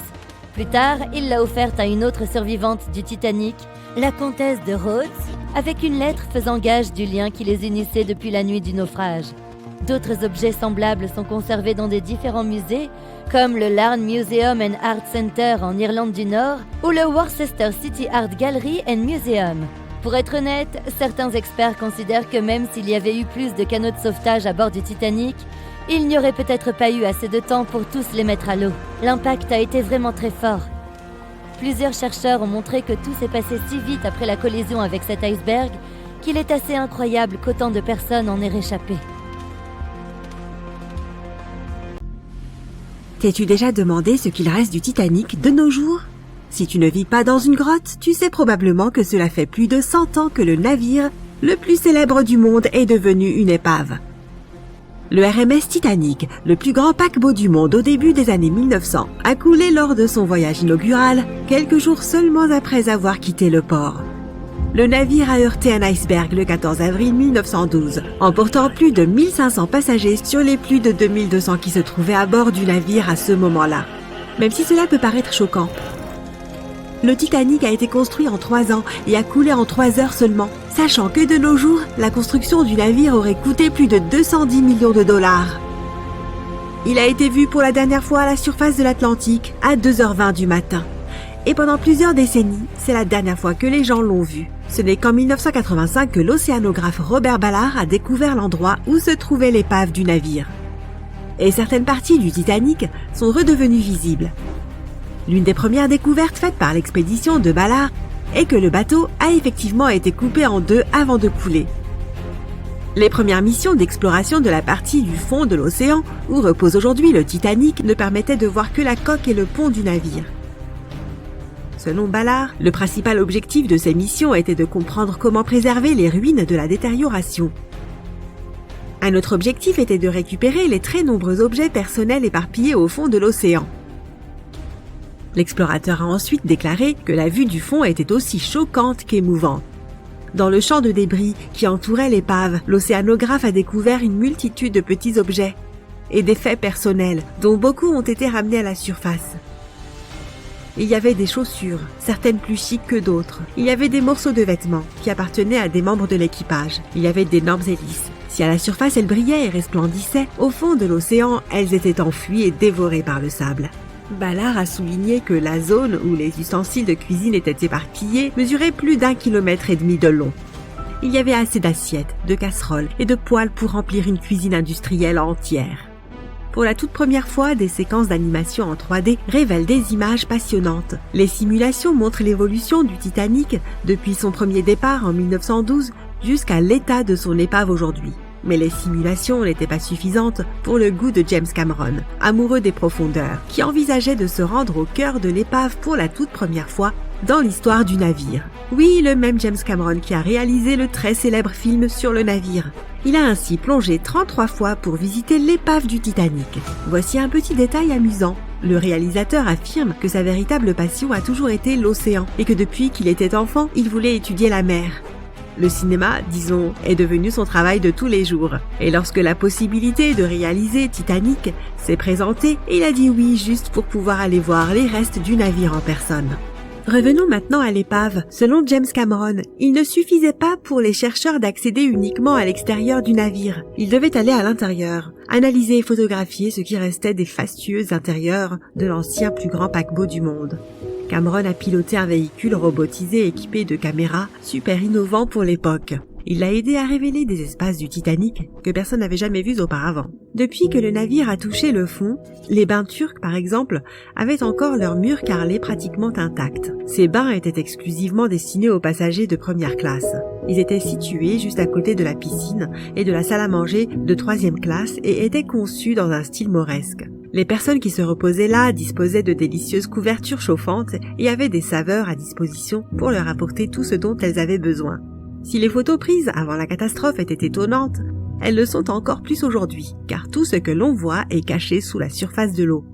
Plus tard, il l'a offerte à une autre survivante du Titanic, la comtesse de Rhodes, avec une lettre faisant gage du lien qui les unissait depuis la nuit du naufrage. D'autres objets semblables sont conservés dans des différents musées, comme le Larne Museum and Art Center en Irlande du Nord ou le Worcester City Art Gallery and Museum. Pour être honnête, certains experts considèrent que même s'il y avait eu plus de canots de sauvetage à bord du Titanic, il n'y aurait peut-être pas eu assez de temps pour tous les mettre à l'eau. L'impact a été vraiment très fort. Plusieurs chercheurs ont montré que tout s'est passé si vite après la collision avec cet iceberg qu'il est assez incroyable qu'autant de personnes en aient réchappé. T'es-tu déjà demandé ce qu'il reste du Titanic de nos jours? Si tu ne vis pas dans une grotte, tu sais probablement que cela fait plus de 100 ans que le navire, le plus célèbre du monde, est devenu une épave. Le RMS Titanic, le plus grand paquebot du monde au début des années 1900, a coulé lors de son voyage inaugural, quelques jours seulement après avoir quitté le port. Le navire a heurté un iceberg le 14 avril 1912, emportant plus de 1500 passagers sur les plus de 2200 qui se trouvaient à bord du navire à ce moment-là. Même si cela peut paraître choquant. Le Titanic a été construit en 3 ans et a coulé en 3 heures seulement, sachant que de nos jours, la construction du navire aurait coûté plus de 210 millions de dollars. Il a été vu pour la dernière fois à la surface de l'Atlantique à 2h20 du matin. Et pendant plusieurs décennies, c'est la dernière fois que les gens l'ont vu. Ce n'est qu'en 1985 que l'océanographe Robert Ballard a découvert l'endroit où se trouvait l'épave du navire. Et certaines parties du Titanic sont redevenues visibles. L'une des premières découvertes faites par l'expédition de Ballard est que le bateau a effectivement été coupé en deux avant de couler. Les premières missions d'exploration de la partie du fond de l'océan où repose aujourd'hui le Titanic ne permettaient de voir que la coque et le pont du navire. Selon Ballard, le principal objectif de ces missions était de comprendre comment préserver les ruines de la détérioration. Un autre objectif était de récupérer les très nombreux objets personnels éparpillés au fond de l'océan. L'explorateur a ensuite déclaré que la vue du fond était aussi choquante qu'émouvante. Dans le champ de débris qui entourait l'épave, l'océanographe a découvert une multitude de petits objets et des faits personnels dont beaucoup ont été ramenés à la surface. Il y avait des chaussures, certaines plus chics que d'autres. Il y avait des morceaux de vêtements qui appartenaient à des membres de l'équipage. Il y avait d'énormes hélices. Si à la surface elles brillaient et resplendissaient, au fond de l'océan, elles étaient enfouies et dévorées par le sable. Ballard a souligné que la zone où les ustensiles de cuisine étaient éparpillés mesurait plus d'1,5 km de long. Il y avait assez d'assiettes, de casseroles et de poêles pour remplir une cuisine industrielle entière. Pour la toute première fois, des séquences d'animation en 3D révèlent des images passionnantes. Les simulations montrent l'évolution du Titanic depuis son premier départ en 1912 jusqu'à l'état de son épave aujourd'hui. Mais les simulations n'étaient pas suffisantes pour le goût de James Cameron, amoureux des profondeurs, qui envisageait de se rendre au cœur de l'épave pour la toute première fois dans l'histoire du navire. Oui, le même James Cameron qui a réalisé le très célèbre film sur le navire. Il a ainsi plongé 33 fois pour visiter l'épave du Titanic. Voici un petit détail amusant. Le réalisateur affirme que sa véritable passion a toujours été l'océan et que depuis qu'il était enfant, il voulait étudier la mer. Le cinéma, disons, est devenu son travail de tous les jours. Et lorsque la possibilité de réaliser Titanic s'est présentée, il a dit oui juste pour pouvoir aller voir les restes du navire en personne. Revenons maintenant à l'épave. Selon James Cameron, il ne suffisait pas pour les chercheurs d'accéder uniquement à l'extérieur du navire. Ils devaient aller à l'intérieur, analyser et photographier ce qui restait des fastueux intérieurs de l'ancien plus grand paquebot du monde. Cameron a piloté un véhicule robotisé équipé de caméras super innovant pour l'époque. Il l'a aidé à révéler des espaces du Titanic que personne n'avait jamais vus auparavant. Depuis que le navire a touché le fond, les bains turcs par exemple avaient encore leurs murs carrelés pratiquement intacts. Ces bains étaient exclusivement destinés aux passagers de première classe. Ils étaient situés juste à côté de la piscine et de la salle à manger de 3e classe et étaient conçus dans un style mauresque. Les personnes qui se reposaient là disposaient de délicieuses couvertures chauffantes et avaient des saveurs à disposition pour leur apporter tout ce dont elles avaient besoin. Si les photos prises avant la catastrophe étaient étonnantes, elles le sont encore plus aujourd'hui, car tout ce que l'on voit est caché sous la surface de l'eau.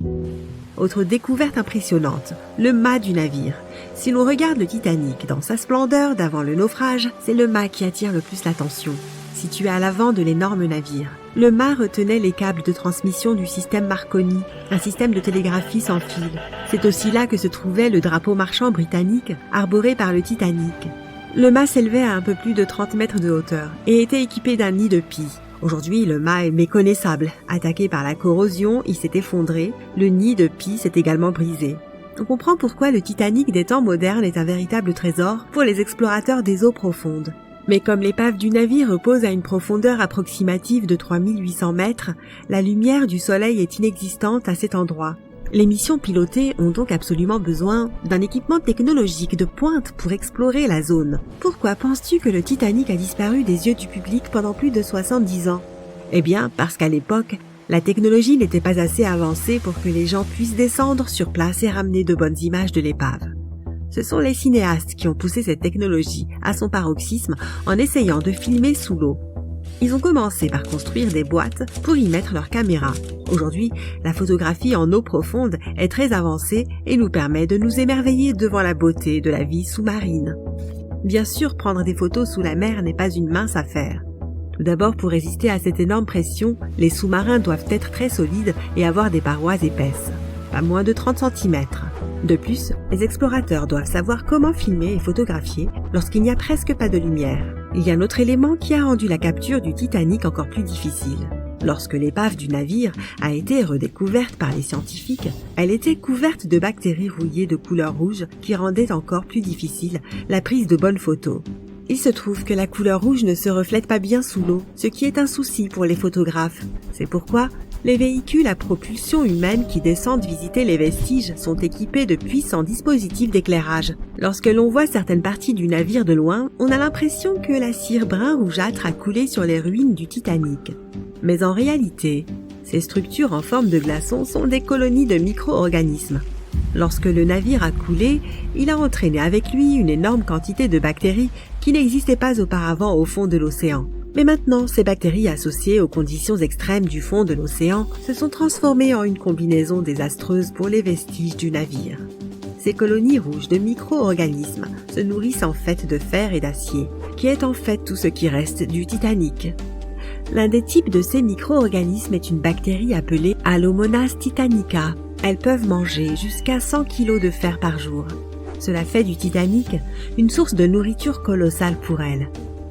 Autre découverte impressionnante, le mât du navire. Si l'on regarde le Titanic dans sa splendeur d'avant le naufrage, c'est le mât qui attire le plus l'attention. Situé à l'avant de l'énorme navire, le mât retenait les câbles de transmission du système Marconi, un système de télégraphie sans fil. C'est aussi là que se trouvait le drapeau marchand britannique arboré par le Titanic. Le mât s'élevait à un peu plus de 30 mètres de hauteur et était équipé d'un nid de pie. Aujourd'hui, le mât est méconnaissable. Attaqué par la corrosion, il s'est effondré. Le nid de pie s'est également brisé. On comprend pourquoi le Titanic des temps modernes est un véritable trésor pour les explorateurs des eaux profondes. Mais comme l'épave du navire repose à une profondeur approximative de 3800 mètres, la lumière du soleil est inexistante à cet endroit. Les missions pilotées ont donc absolument besoin d'un équipement technologique de pointe pour explorer la zone. Pourquoi penses-tu que le Titanic a disparu des yeux du public pendant plus de 70 ans ? Eh bien, parce qu'à l'époque, la technologie n'était pas assez avancée pour que les gens puissent descendre sur place et ramener de bonnes images de l'épave. Ce sont les cinéastes qui ont poussé cette technologie à son paroxysme en essayant de filmer sous l'eau. Ils ont commencé par construire des boîtes pour y mettre leurs caméras. Aujourd'hui, la photographie en eau profonde est très avancée et nous permet de nous émerveiller devant la beauté de la vie sous-marine. Bien sûr, prendre des photos sous la mer n'est pas une mince affaire. Tout d'abord, pour résister à cette énorme pression, les sous-marins doivent être très solides et avoir des parois épaisses, pas moins de 30 cm. De plus, les explorateurs doivent savoir comment filmer et photographier lorsqu'il n'y a presque pas de lumière. Il y a un autre élément qui a rendu la capture du Titanic encore plus difficile. Lorsque l'épave du navire a été redécouverte par les scientifiques, elle était couverte de bactéries rouillées de couleur rouge qui rendaient encore plus difficile la prise de bonnes photos. Il se trouve que la couleur rouge ne se reflète pas bien sous l'eau, ce qui est un souci pour les photographes. C'est pourquoi les véhicules à propulsion humaine qui descendent visiter les vestiges sont équipés de puissants dispositifs d'éclairage. Lorsque l'on voit certaines parties du navire de loin, on a l'impression que la cire brun rougeâtre a coulé sur les ruines du Titanic. Mais en réalité, ces structures en forme de glaçons sont des colonies de micro-organismes. Lorsque le navire a coulé, il a entraîné avec lui une énorme quantité de bactéries qui n'existaient pas auparavant au fond de l'océan. Mais maintenant, ces bactéries associées aux conditions extrêmes du fond de l'océan se sont transformées en une combinaison désastreuse pour les vestiges du navire. Ces colonies rouges de micro-organismes se nourrissent en fait de fer et d'acier, qui est en fait tout ce qui reste du Titanic. L'un des types de ces micro-organismes est une bactérie appelée Halomonas titanica. Elles peuvent manger jusqu'à 100 kg de fer par jour. Cela fait du Titanic une source de nourriture colossale pour elles.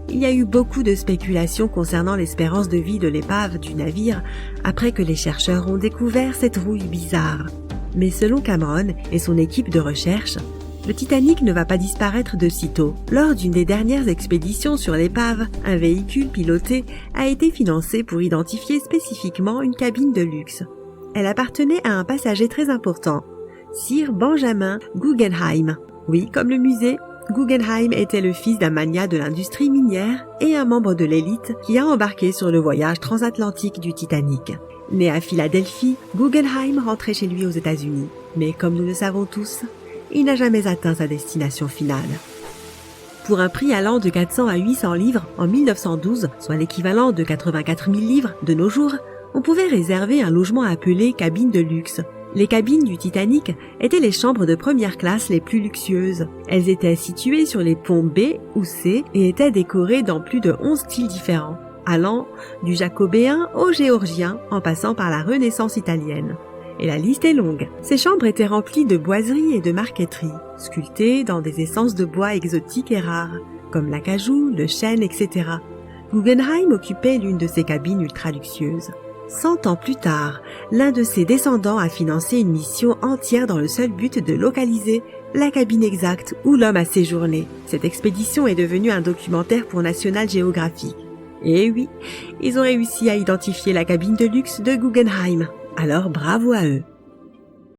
Il y a eu beaucoup de spéculations concernant l'espérance de vie de l'épave du navire après que les chercheurs ont découvert cette rouille bizarre. Mais selon Cameron et son équipe de recherche, le Titanic ne va pas disparaître de sitôt. Lors d'une des dernières expéditions sur l'épave, un véhicule piloté a été financé pour identifier spécifiquement une cabine de luxe. Elle appartenait à un passager très important, Sir Benjamin Guggenheim. Oui, comme le musée, Guggenheim était le fils d'un magnat de l'industrie minière et un membre de l'élite qui a embarqué sur le voyage transatlantique du Titanic. Né à Philadelphie, Guggenheim rentrait chez lui aux États-Unis. Mais comme nous le savons tous, il n'a jamais atteint sa destination finale. Pour un prix allant de 400 à 800 livres en 1912, soit l'équivalent de 84 000 livres de nos jours, on pouvait réserver un logement appelé cabine de luxe. Les cabines du Titanic étaient les chambres de première classe les plus luxueuses. Elles étaient situées sur les ponts B ou C et étaient décorées dans plus de 11 styles différents, allant du jacobéen au géorgien en passant par la Renaissance italienne. Et la liste est longue. Ces chambres étaient remplies de boiseries et de marqueterie, sculptées dans des essences de bois exotiques et rares, comme l'acajou, le chêne, etc. Guggenheim occupait l'une de ces cabines ultra luxueuses. 100 ans plus tard, l'un de ses descendants a financé une mission entière dans le seul but de localiser la cabine exacte où l'homme a séjourné. Cette expédition est devenue un documentaire pour National Geographic. Et oui, ils ont réussi à identifier la cabine de luxe de Guggenheim. Alors bravo à eux.